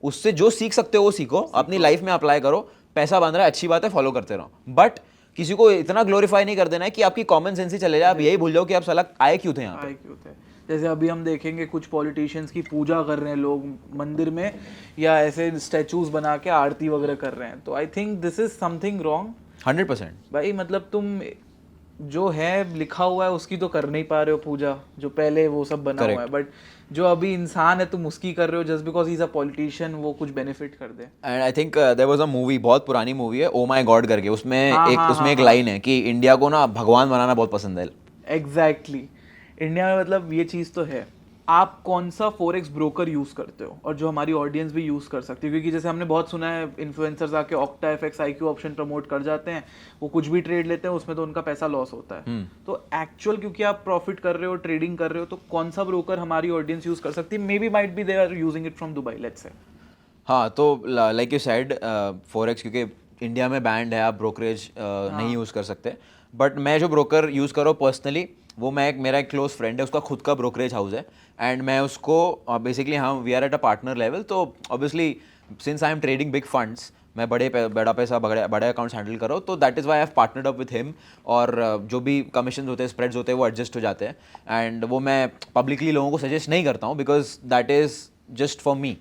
उससे जो सीख सकते हो वो सीखो, अपनी लाइफ में अप्लाई करो। पैसा बन रहा है, अच्छी बात है, फॉलो करते रहो, बट किसी को इतना ग्लोरीफाई नहीं कर देना है कि आपकी कॉमन सेंस ही चले जाए, आप यही भूल जाओ कि आप साला आए क्यों थे यहाँ पे। जैसे अभी हम देखेंगे कुछ पॉलिटिशियंस की पूजा कर रहे हैं लोग मंदिर में, या ऐसे स्टैचूज बना के आरती वगैरह कर रहे हैं, तो I think this is something wrong 100%। भाई। मतलब तुम जो है लिखा हुआ है उसकी तो कर नहीं पा रहे हो पूजा, जो पहले वो सब बना हुआ है, बट जो अभी इंसान है तुम उसकी कर रहे हो just because he is a politician, वो कुछ बेनिफिट कर दे। And I think there was a movie, बहुत पुरानी मूवी है, ओ माय गॉड करके, उसमें एक लाइन है कि इंडिया को ना भगवान बनाना बहुत पसंद है। एग्जैक्टली, इंडिया में मतलब ये चीज़ तो है। आप कौन सा फॉरेक्स ब्रोकर यूज़ करते हो, और जो हमारी ऑडियंस भी यूज़ कर सकती है? क्योंकि जैसे हमने बहुत सुना है इन्फ्लुएंसर्स आके octa FX IQ option promote कर जाते हैं, वो कुछ भी ट्रेड लेते हैं उसमें तो उनका पैसा लॉस होता है। तो एक्चुअल क्योंकि आप प्रॉफिट कर रहे हो, ट्रेडिंग कर रहे हो, तो कौन सा ब्रोकर हमारी ऑडियंस यूज़ कर सकती है? Maybe might be they are using it from Dubai, let's say. हाँ, तो लाइक यू सेड फॉरेक्स क्योंकि इंडिया में बैंड है, आप ब्रोकरेज नहीं यूज़ कर सकते, बट मैं जो ब्रोकर यूज़ कर रहा हूँ पर्सनली, वो मेरा एक क्लोज फ्रेंड है, उसका खुद का ब्रोकरेज हाउस है, एंड मैं उसको बेसिकली हम we are at a partner level, तो obviously since I am trading big funds, मैं बड़ा पैसा बड़े अकाउंट्स हैंडल कर रहा हूँ, तो that is why I have partnered up with him, और जो भी कमीशन होते हैं, स्प्रेड्स होते हैं, वो एडजस्ट हो जाते हैं, एंड वो मैं पब्लिकली लोगों को सजेस्ट नहीं करता हूँ because that is just for me.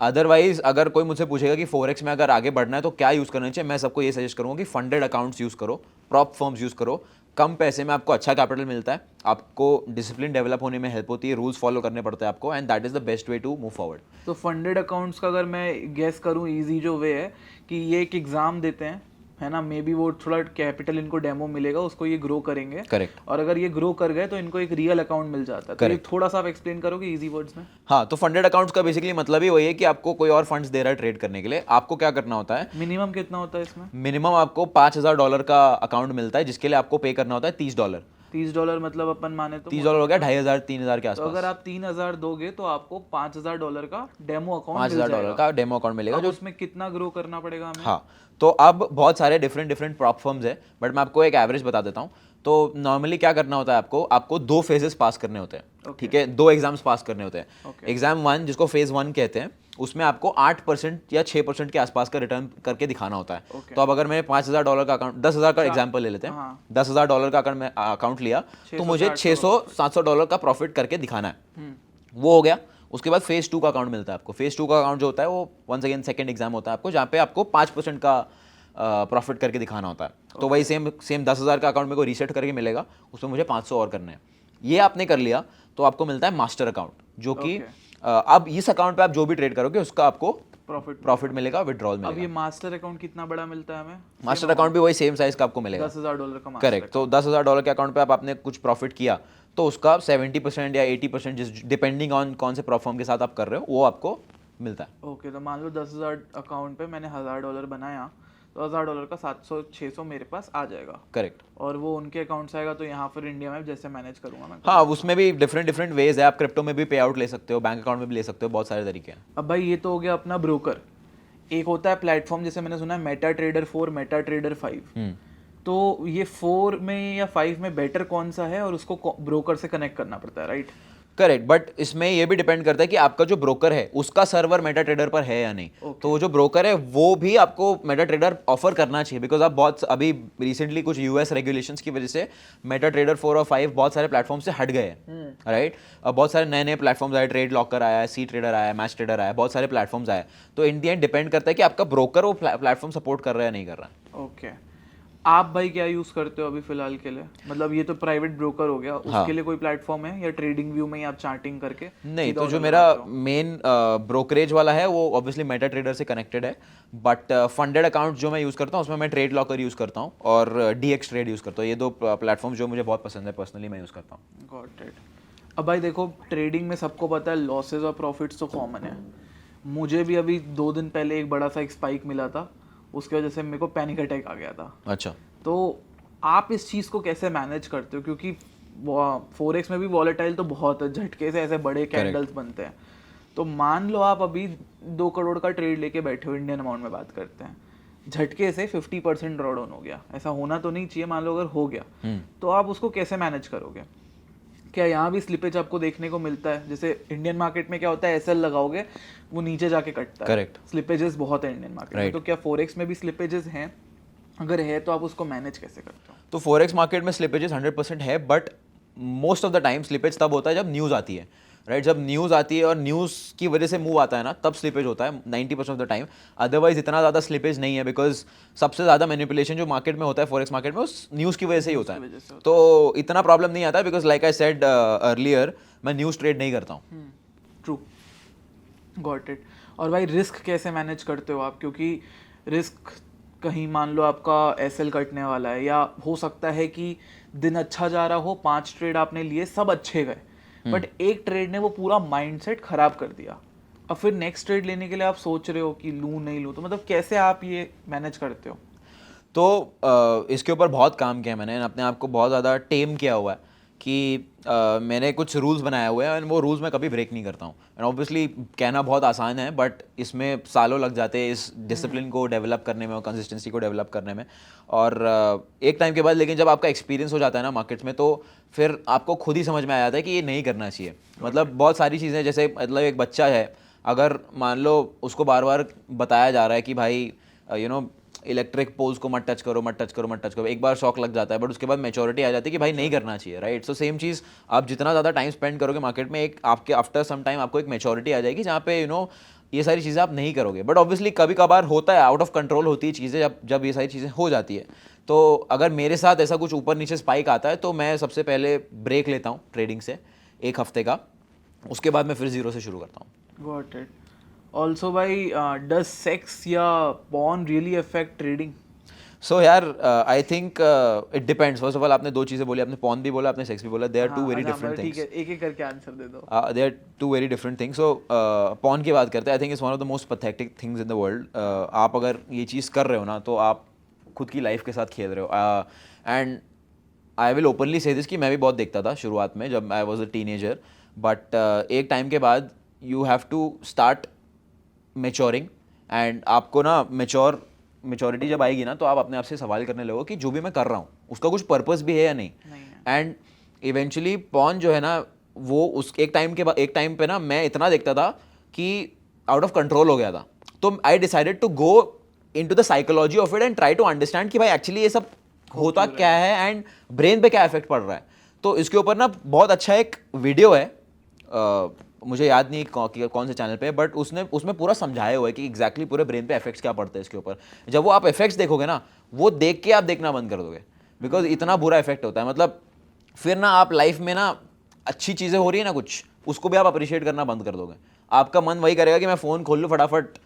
Otherwise अगर कोई मुझसे पूछेगा कि फॉरेक्स में अगर आगे बढ़ना है तो क्या यूज़ करना चाहिए, मैं सबको ये सजेस्ट करूँगा कि फंडेड अकाउंट्स यूज़ करो, प्रॉप फर्म्स यूज़ करो, कम पैसे में आपको अच्छा कैपिटल मिलता है, आपको डिसिप्लिन डेवलप होने में हेल्प होती है, रूल्स फॉलो करने पड़ते हैं आपको, and that is the best way to move forward. तो फंडेड अकाउंट्स का अगर मैं गेस करूँ, इजी जो वे है कि ये एक एग्जाम देते हैं, है ना, मे बी वो थोड़ा कैपिटल इनको डेमो मिलेगा, उसको ये ग्रो करेंगे, करेक्ट, और अगर ये ग्रो कर गए तो इनको एक रियल अकाउंट मिल जाता है। तो ये थोड़ा सा आप एक्सप्लेन करोगे इजी वर्ड्स में? हाँ, तो फंडेड अकाउंट्स का बेसिकली मतलब ही वही है कि आपको कोई और फंड्स दे रहा है ट्रेड करने के लिए, आपको क्या करना होता है, मिनिमम कितना होता है इसमें? मिनिमम आपको $5,000 का अकाउंट मिलता है, जिसके लिए आपको पे करना होता है $30। $30 मतलब अपन माने तो $30 हो गया 2,500 3,000 के तो आसपास। अगर आप 3,000 दोगे तो आपको $5,000 का डेमो अकाउंट मिल $5,000 जाएगा। का डेमो अकाउंट मिलेगा, अब जो उसमें कितना ग्रो करना पड़ेगा हमें? हाँ, तो अब बहुत सारे डिफरेंट प्रॉप फर्म्स है, बट मैं आपको एक एवरेज बता देता हूँ। तो नॉर्मली क्या करना होता है, आपको 2 फेजेस पास करने होते हैं, ठीक है, 2 एग्जाम्स पास करने होते हैं। एग्जाम 1 जिसको फेज 1 कहते हैं, उसमें आपको 8% या 6% के आसपास का रिटर्न करके दिखाना होता है। तो अब अगर मैंने $5,000 का अकाउंट, 10,000 का एग्जाम्पल ले लेते हैं, $10,000 का अगर मैं अकाउंट लिया तो मुझे $600-700 का प्रॉफिट करके दिखाना है, वो हो गया। उसके बाद फेज 2 का अकाउंट मिलता है आपको। फेज 2 का अकाउंट जो होता है वो वंस अगेन सेकंड एग्जाम होता है आपको, जहाँ पे आपको 5% का प्रॉफिट करके दिखाना होता है। तो वही सेम 10,000 का अकाउंट मेरे को रीसेट करके मिलेगा, उसमें मुझे 500 और करने हैं। ये आपने कर लिया तो आपको मिलता है मास्टर अकाउंट, जो कि अब इस अकाउंट पे आप जो भी ट्रेड करोगे उसका आपको प्रॉफिट मिलेगा, विड्रॉल मिलेगा। अब ये मास्टर अकाउंट कितना बड़ा मिलता है हमें? मास्टर अकाउंट भी वही सेम साइज का आपको मिलेगा, $10,000 का मास्टर। करेक्ट। तो $10,000 के अकाउंट पे आपने कुछ प्रॉफिट किया तो उसका 70% या 80% जिस डिपेंडिंग ऑन कौन से प्लेटफॉर्म के साथ आप कर रहे हो वो आपको मिलता है। ओके, तो मान लो 10,000 अकाउंट पे मैंने $1,000 बनाया, तो $1,000 का 700-600 मेरे पास आ जाएगा, करेक्ट। और वो उनके अकाउंट से आएगा, तो यहाँ फिर इंडिया में जैसे मैनेज करूंगा मैं। हाँ, उसमें भी डिफरेंट वेज है, आप क्रिप्टो में भी पे आउट ले सकते हो, बैंक अकाउंट में भी ले सकते हो, बहुत सारे तरीके हैं। अब भाई ये तो हो गया अपना ब्रोकर। एक होता है प्लेटफॉर्म, जैसे मैंने सुना है मेटा ट्रेडर 4, मेटा ट्रेडर 5, तो ये 4 में या 5 में बेटर कौन सा है, और उसको ब्रोकर से कनेक्ट करना पड़ता है, राइट? करेक्ट, बट इसमें ये भी डिपेंड करता है कि आपका जो ब्रोकर है उसका सर्वर मेटा ट्रेडर पर है या नहीं। तो वो जो ब्रोकर है वो भी आपको मेटा ट्रेडर ऑफर करना चाहिए, बिकॉज आप बहुत अभी रिसेंटली कुछ यूएस रेगुलेशंस की वजह से मेटा ट्रेडर 4 और 5 बहुत सारे प्लेटफॉर्म से हट गए हैं, राइट। अब बहुत सारे नए नए प्लेटफॉर्म्स आए, ट्रेड लॉकर आया है, सी ट्रेडर आया है, मैच ट्रेडर आया है, बहुत सारे प्लेटफॉर्म्स आए। तो इन दी एंड डिपेंड करता है कि आपका ब्रोकर वो प्लेटफॉर्म सपोर्ट कर रहा है या नहीं कर रहा है। ओके, आप भाई क्या यूज करते हो अभी फिलहाल के लिए? मतलब ये तो प्राइवेट ब्रोकर हो गया, उसके लिए कोई प्लेटफॉर्म है या ट्रेडिंग व्यू में ही आप चार्टिंग करके? नहीं, तो जो मेरा मेन ब्रोकरेज वाला है वो ऑब्वियसली मेटा ट्रेडर से कनेक्टेड है, बट फंडेड अकाउंट जो मैं यूज़ करता हूँ उसमें मैं ट्रेड लॉकर यूज़ करता हूँ और DX ट्रेड यूज़ करता हूँ। ये दो प्लेटफॉर्म जो मुझे बहुत पसंद है, पर्सनली मैं यूज़ करता हूँ। Got it. अब भाई देखो, ट्रेडिंग में सबको पता है लॉसेस और प्रॉफिट्स तो कॉमन है। मुझे भी अभी 2 दिन पहले एक बड़ा सा एक स्पाइक मिला था, उसकी वजह से मेरे को पैनिक अटैक आ गया था। अच्छा, तो आप इस चीज़ को कैसे मैनेज करते हो? क्योंकि फॉरेक्स में भी वॉलेटाइल तो बहुत है, झटके से ऐसे बड़े कैंडल्स बनते हैं। तो मान लो आप अभी 2 करोड़ का ट्रेड लेके बैठे हो, इंडियन अमाउंट में बात करते हैं, झटके से 50% ड्रॉ डाउन हो गया, ऐसा होना तो नहीं चाहिए, मान लो अगर हो गया, तो आप उसको कैसे मैनेज करोगे? क्या यहाँ भी स्लिपेज आपको देखने को मिलता है? जैसे इंडियन मार्केट में क्या होता है, SL लगाओगे वो नीचे जाके कटता है, करेक्ट, स्लिपेजेस बहुत है इंडियन मार्केट में। तो क्या फॉरेक्स में भी स्लिपेजेस हैं? अगर है तो आप उसको मैनेज कैसे करते हो? तो फॉरेक्स मार्केट में स्लिपेजेस 100% है, but most of the time slippage तब होता है जब न्यूज़ आती है, राइट। जब न्यूज़ आती है और न्यूज़ की वजह से मूव आता है ना, तब स्लिपेज होता है 90% ऑफ द टाइम। अदरवाइज इतना ज़्यादा स्लिपेज नहीं है, बिकॉज सबसे ज़्यादा मैनिपुलेशन जो मार्केट में होता है फॉरेक्स मार्केट में उस न्यूज़ की वजह से ही होता है। तो इतना प्रॉब्लम नहीं आता है, because like I said earlier, मैं न्यूज़ ट्रेड नहीं करता हूँ। True, got it. और भाई रिस्क कैसे मैनेज करते हो आप? क्योंकि रिस्क कहीं मान लो आपका SL कटने वाला है, या हो सकता है कि दिन अच्छा जा रहा हो, 5 ट्रेड आपने लिए, सब अच्छे गए, बट एक ट्रेड ने वो पूरा माइंडसेट खराब कर दिया। अब फिर नेक्स्ट ट्रेड लेने के लिए आप सोच रहे हो कि लूँ नहीं लूँ, तो मतलब कैसे आप ये मैनेज करते हो? तो इसके ऊपर बहुत काम किया मैंने, अपने आप को बहुत ज़्यादा टेम किया हुआ है कि मैंने कुछ रूल्स बनाए हुए हैं, और वो रूल्स मैं कभी ब्रेक नहीं करता हूँ। एंड ऑब्वियसली कहना बहुत आसान है, बट इसमें सालों लग जाते हैं इस डिसिप्लिन को डेवलप करने में और कंसिस्टेंसी को डेवलप करने में। और एक टाइम के बाद लेकिन जब आपका एक्सपीरियंस हो जाता है ना मार्केट्स में, तो फिर आपको खुद ही समझ में आ जाता है कि ये नहीं करना चाहिए। मतलब बहुत सारी चीज़ें, जैसे मतलब एक बच्चा है, अगर मान लो उसको बार बार बताया जा रहा है कि भाई इलेक्ट्रिक पोल्स को मत टच करो, मत टच करो, मत टच करो, एक बार शॉक लग जाता है, बट उसके बाद मैच्योरिटी आ जाती है कि भाई नहीं करना चाहिए, राइट। सो सेम चीज़, आप जितना ज़्यादा टाइम स्पेंड करोगे मार्केट में, एक आपके आफ्टर सम टाइम आपको एक मैच्योरिटी आ जाएगी जहाँ पे ये सारी चीज़ें आप नहीं करोगे। बट ऑब्वियसली कभी कभार होता है, आउट ऑफ कंट्रोल होती है चीज़ें, जब ये सारी चीज़ें हो जाती है। तो अगर मेरे साथ ऐसा कुछ ऊपर नीचे स्पाइक आता है, तो मैं सबसे पहले ब्रेक लेता हूँ ट्रेडिंग से 1 हफ्ते का, उसके बाद मैं फिर जीरो से शुरू करता हूँ। Got it. ऑल्सो भाई, डज सेक्स या पॉर्न रियली अफेक्ट ट्रेडिंग? सो यार, आई think it depends. First of all आपने 2 चीज़ें बोली, आपने पॉर्न भी बोला, आपने सेक्स भी बोला। They are 2 very different things. ठीक है, एक एक करके आंसर दे दो। They are 2 very different things. So porn की बात करते हैं, I think it's one of the most pathetic things in the world. आप अगर ये चीज़ कर रहे हो ना, तो आप खुद की लाइफ के साथ खेल रहे हो। And I will openly say this कि मैं भी बहुत देखता था शुरुआत में जब I was a teenager, but एक टाइम के बाद you have to start maturing, and आपको ना मेच्योरिटी जब आएगी ना, तो आप अपने आप से सवाल करने लगो कि जो भी मैं कर रहा हूँ उसका कुछ पर्पस भी है या नहीं। एंड इवेंचुअली पॉर्न जो है ना, वो उस एक टाइम पे ना मैं इतना देखता था कि आउट ऑफ कंट्रोल हो गया था। तो I decided to go into the psychology of it and try to understand कि भाई एक्चुअली ये सब होता क्या है एंड ब्रेन पे क्या इफेक्ट पड़ रहा है। तो इसके ऊपर ना बहुत अच्छा एक वीडियो है, मुझे याद नहीं कौन से चैनल पे, बट उसमें पूरा समझाया हुआ है कि एग्जैक्टली पूरे ब्रेन पे इफेक्ट्स क्या पड़ते हैं इसके ऊपर। जब वो आप इफेक्ट्स देखोगे ना, वो देख के आप देखना बंद कर दोगे, बिकॉज इतना बुरा इफेक्ट होता है। मतलब फिर ना आप लाइफ में ना अच्छी चीज़ें हो रही है ना कुछ, उसको भी आप अप्रिशिएट करना बंद कर दोगे। आपका मन वही करेगा कि मैं फ़ोन खोल लूँ फटाफट,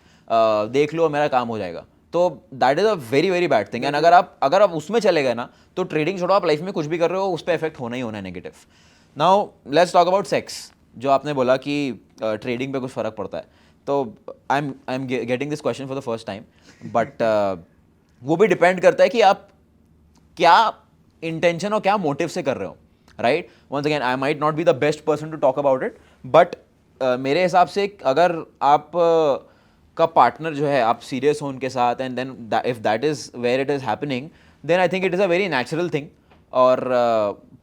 देख लो, मेरा काम हो जाएगा। तो that is a very very bad thing. And अगर आप उसमें चले गए ना, तो ट्रेडिंग छोड़ो, आप लाइफ में कुछ भी कर रहे हो उस पर इफेक्ट होना ही होना है negative. Now let's talk about sex. जो आपने बोला कि ट्रेडिंग पे कुछ फ़र्क पड़ता है, तो I am getting this question for the first time, but वो भी डिपेंड करता है कि आप क्या इंटेंशन और क्या मोटिव से कर रहे हो, right. Once again, I might not be the best person to talk about it, but मेरे हिसाब से अगर आप का पार्टनर जो है आप सीरियस हो उनके साथ and then if that is where it is happening then I think it is a very natural thing. और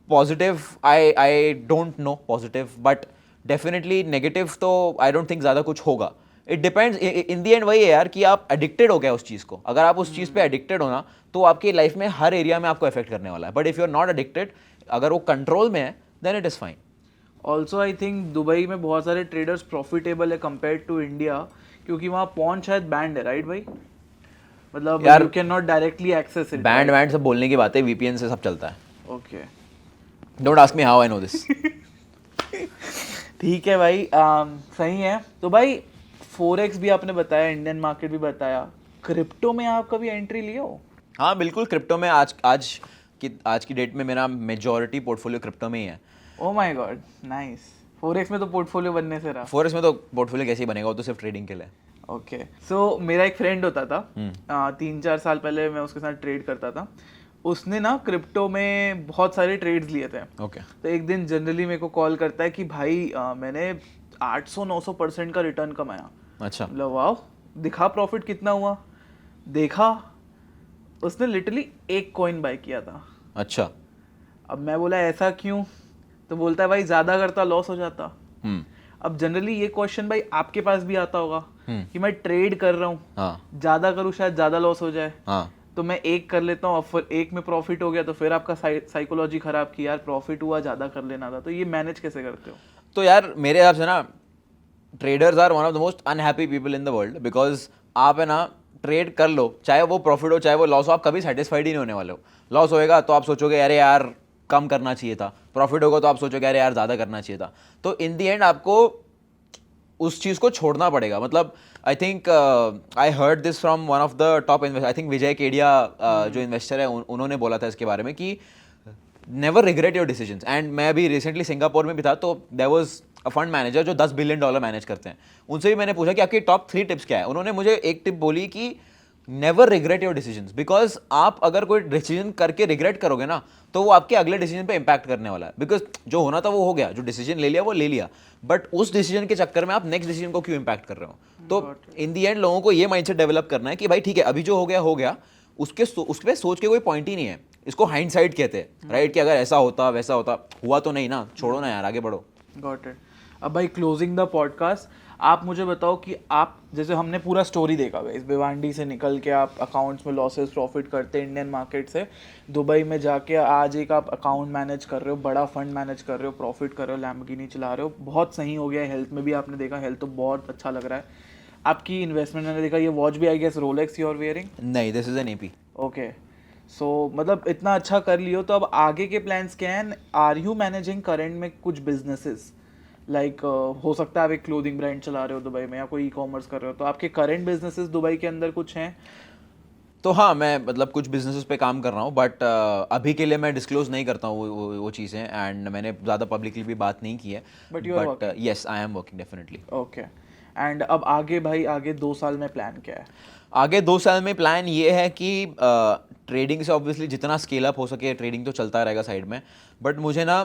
positive I don't know positive but definitely negative तो आई डोंट थिंक ज़्यादा कुछ होगा. It depends in the end वही है यार कि आप एडिक्टेड हो गए उस चीज़ को. अगर आप उस चीज़ पे एडिक्टेड हो ना तो आपकी लाइफ में हर एरिया में आपको इफेक्ट करने वाला है. But if you are not addicted, अगर वो कंट्रोल में है then it is fine. Also I think Dubai में बहुत सारे ट्रेडर्स प्रॉफिटेबल है कंपेयर टू इंडिया, क्योंकि वहाँ पॉन शायद बैंड है, राइट भाई? मतलब यार, you can not directly access it. Banned वैंड सब बोलने की बात है, VPN से सब चलता है. Okay, don't ask me how I know this. ठीक है भाई. सही है. तो भाई फोरेक्स भी आपने बताया, इंडियन मार्केट भी बताया, क्रिप्टो में आप कभी एंट्री लिए हो? हाँ बिल्कुल, क्रिप्टो में आज की डेट में मेरा मेजॉरिटी पोर्टफोलियो क्रिप्टो में ही है. Oh my God, nice. Forex में तो पोर्टफोलियो बनने से रहा. फॉरेक्स में तो पोर्टफोलियो कैसे ही बनेगा, वो तो सिर्फ ट्रेडिंग के लिए. ओके, सो मेरा एक फ्रेंड होता था, 3-4 साल पहले मैं उसके साथ ट्रेड करता था. उसने ना क्रिप्टो में बहुत सारे ट्रेड्स लिए थे. ओके. तो एक दिन जनरली मेरे को कॉल करता है कि भाई मैंने 800-900% का रिटर्न कमाया. अच्छा. मतलब वाह, दिखा प्रॉफिट कितना हुआ. देखा, उसने लिटरली एक कॉइन बाय किया था. अच्छा. अब मैं बोला ऐसा क्यों? तो बोलता है भाई ज़्यादा करता लॉस हो जाता. अब जनरली ये क्वेश्चन भाई आपके पास भी आता होगा कि मैं ट्रेड कर रहा हूँ, हाँ. ज़्यादा करूँ शायद ज़्यादा लॉस हो जाए, हाँ. तो मैं एक कर लेता हूँ, फिर एक में प्रॉफिट हो गया तो फिर आपका साइकोलॉजी खराब की यार प्रॉफिट हुआ, ज़्यादा कर लेना था. तो ये मैनेज कैसे करते हो? तो यार मेरे हिसाब से ना traders are one of the most unhappy people in the world. Because आप है ना ट्रेड कर लो, चाहे वो प्रॉफिट हो चाहे वो लॉस हो, आप कभी सेटिस्फाइड ही नहीं होने वाले हो. लॉस होएगा तो आप सोचोगे अरे यार कम करना चाहिए था, प्रॉफिट होगा तो आप सोचोगे अरे यार ज़्यादा करना चाहिए था. तो इन दी एंड आपको उस चीज़ को छोड़ना पड़ेगा. मतलब I think I heard this from one of the top investor, I think Vijay Kedia जो इन्वेस्टर है उन्होंने बोला था इसके बारे में कि never regret your decisions. And मैं अभी रिसेंटली सिंगापुर में भी था, तो there was a fund manager जो $10 बिलियन मैनेज करते हैं. उनसे भी मैंने पूछा कि आपकी टॉप 3 टिप्स क्या है. उन्होंने मुझे एक टिप बोली कि never regret your decisions. Because आप अगर कोई डिसीजन करके रिग्रेट करोगे ना तो वो आपके अगले डिसीजन पे इंपैक्ट करने वाला है. बिकॉज जो होना था वो हो गया, जो डिसीजन ले लिया वो ले लिया, बट उस डिसीजन के चक्कर में आप नेक्स्ट डिसीजन को क्यों इंपैक्ट कर रहे हो. तो इन दी एंड लोगों को ये माइंडसेट डेवलप करना है कि भाई ठीक है अभी जो हो गया उस पर सोच के कोई पॉइंट ही नहीं है. इसको हाइंडसाइट कहते हैं, राइट? कि अगर ऐसा होता वैसा होता, हुआ तो नहीं ना, छोड़ो ना यार, आगे बढ़ो. Got it. अब भाई क्लोजिंग द पॉडकास्ट, आप मुझे बताओ कि आप, जैसे हमने पूरा स्टोरी देखा भाई, इस भिवांडी से निकल के आप अकाउंट्स में लॉसेस प्रॉफिट करते, इंडियन मार्केट से दुबई में जाके आज एक आप अकाउंट मैनेज कर रहे हो, बड़ा फंड मैनेज कर रहे हो, प्रॉफिट कर रहे हो, लैम्बोर्गिनी चला रहे हो, बहुत सही हो गया है. हेल्थ में भी आपने देखा, हेल्थ तो बहुत अच्छा लग रहा है. आपकी इन्वेस्टमेंट मैंने देखा, ये वॉच भी I guess Rolex you are wearing? नहीं, this is an AP. Okay, so मतलब इतना अच्छा कर लियो, तो अब आगे के प्लान्स क्या हैं? आर यू मैनेजिंग करंट में कुछ बिजनेसेस, लाइक हो सकता है आप एक क्लोथिंग ब्रांड चला रहे हो दुबई में या कोई ई-कॉमर्स कर रहे हो, तो आपके करंट बिजनेसेस दुबई के अंदर कुछ हैं? तो हाँ, मैं मतलब कुछ बिजनेसेस पे काम कर रहा हूँ, बट अभी के लिए मैं डिस्क्लोज नहीं करता हूँ वो चीज़ें, एंड मैंने ज़्यादा पब्लिकली भी बात नहीं की है. But yes, I am working definitely. Okay. And अब आगे भाई, आगे 2 साल में प्लान क्या है? आगे 2 साल में प्लान ये है कि ट्रेडिंग से ऑब्वियसली जितना स्केल अप हो सके, ट्रेडिंग तो चलता रहेगा साइड में, बट मुझे ना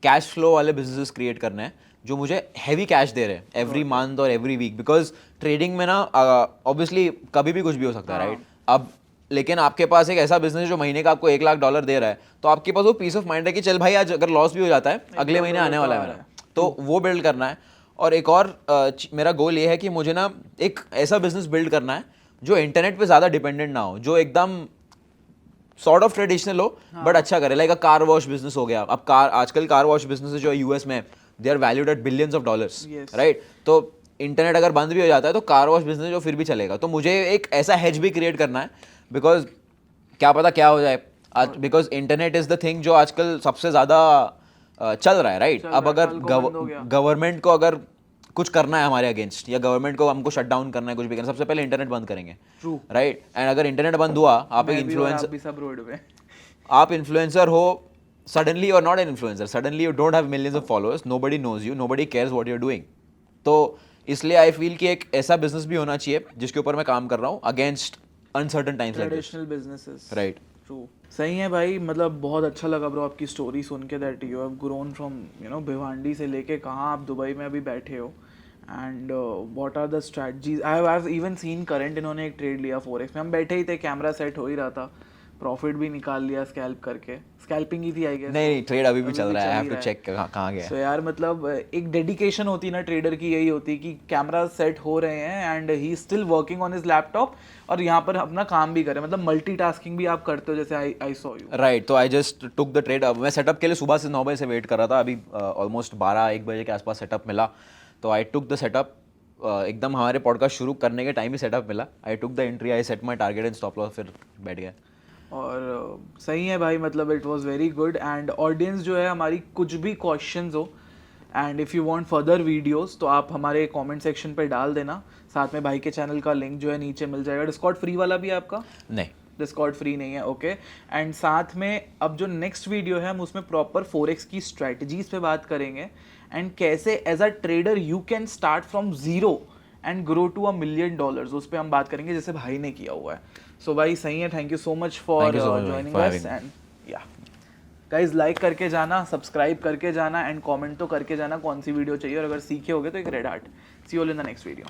कैश फ्लो वाले बिजनेसेस क्रिएट करने हैं जो मुझे हैवी कैश दे रहे हैं एवरी मंथ और एवरी वीक. बिकॉज ट्रेडिंग में ना ऑब्वियसली कभी भी कुछ भी हो सकता है, राइट? अब लेकिन आपके पास एक ऐसा बिजनेस जो महीने का आपको $1 लाख दे रहा है, तो आपके पास वो पीस ऑफ माइंड है कि चल भाई आज अगर लॉस भी हो जाता है अगले महीने आने वाला है मेरा, तो वो बिल्ड करना है. और एक और मेरा गोल ये है कि मुझे ना एक ऐसा बिजनेस बिल्ड करना है जो इंटरनेट पे ज़्यादा डिपेंडेंट ना हो, जो एकदम सॉर्ट ऑफ ट्रेडिशनल हो बट अच्छा करे. Like a car wash business हो गया. अब आजकल कार वॉश बिजनेस जो US में they are valued at billions of dollars, right? तो इंटरनेट अगर बंद भी हो जाता है तो कार वॉश बिजनेस जो फिर भी चलेगा. तो मुझे एक ऐसा हेज भी क्रिएट करना है, बिकॉज क्या पता क्या हो जाए आज, because internet is the thing जो आजकल सबसे ज़्यादा चल रहा है, राइट? अब अगर गवर्नमेंट को अगर कुछ करना है हमारे अगेंस्ट, या गवर्नमेंट को हमको शट डाउन करना है, कुछ भी करना, सबसे पहले इंटरनेट बंद करेंगे, राइट? एंड अगर इंटरनेट बंद हुआ, आप एक इन्फ्लुएंसर हो, suddenly you are not an influencer, suddenly you don't have millions of followers, nobody knows you, nobody cares what you're doing. तो इसलिए आई फील कि एक ऐसा बिजनेस भी होना चाहिए जिसके ऊपर मैं काम कर रहा हूँ against uncertain times like this. Traditional businesses, right? True. सही है भाई, मतलब बहुत अच्छा लगा ब्रो आपकी स्टोरी सुन के, that you have grown from Bhiwandi से लेके कहाँ आप दुबई में अभी बैठे हो. And what are the strategies? I have even seen current, इन्होंने एक ट्रेड लिया फोरेक्स में, हम बैठे ही थे, कैमरा सेट हो ही रहा था, प्रॉफिट भी निकाल लिया स्कैल्प करके, स्कैल्पिंग ही थी आई गेस। नहीं ट्रेड अभी भी चल रहा है, आई हैव टू चेक कहाँ गया। सो यार मतलब एक डेडिकेशन होती है ना ट्रेडर की, यही होती है कि कैमरा सेट हो रहे हैं and he still working on his laptop और यहाँ पर अपना काम भी करे, मतलब मल्टीटास्किंग भी आप करते हो, जैसे आई सॉ यू। राइट, तो I just took the trade. मैं सेटअप के लिए सुबह से 9 बजे से वेट कर रहा था, अभी ऑलमोस्ट 12-1 बजे के आसपास सेटअप मिला, तो आई टुक द सेटअप। एकदम हमारे पॉडकास्ट शुरू करने के टाइम ही सेटअप मिला, I took the entry, I set my target and stop loss, फिर बैठ गया। और सही है भाई, मतलब it was very good. And audience जो है हमारी, कुछ भी क्वेश्चंस हो and if you want further videos तो आप हमारे कमेंट सेक्शन पे डाल देना, साथ में भाई के चैनल का लिंक जो है नीचे मिल जाएगा। डिस्कॉर्ड फ्री वाला भी है आपका? नहीं, डिस्कॉर्ड फ्री नहीं है, ओके। एंड साथ में अब जो नेक्स्ट वीडियो है हम उसमें प्रॉपर फोरेक्स की स्ट्रैटेजीज पे बात करेंगे एंड कैसे as a trader you can start from zero and grow to $1 million, उस पर हम बात करेंगे जैसे भाई ने किया हुआ है। सो भाई सही है, thank you so much for joining us and yeah guys, like करके जाना, सब्सक्राइब करके जाना एंड कमेंट तो करके जाना कौन सी वीडियो चाहिए, और अगर सीखे होगे तो एक red heart. See you all in the next video.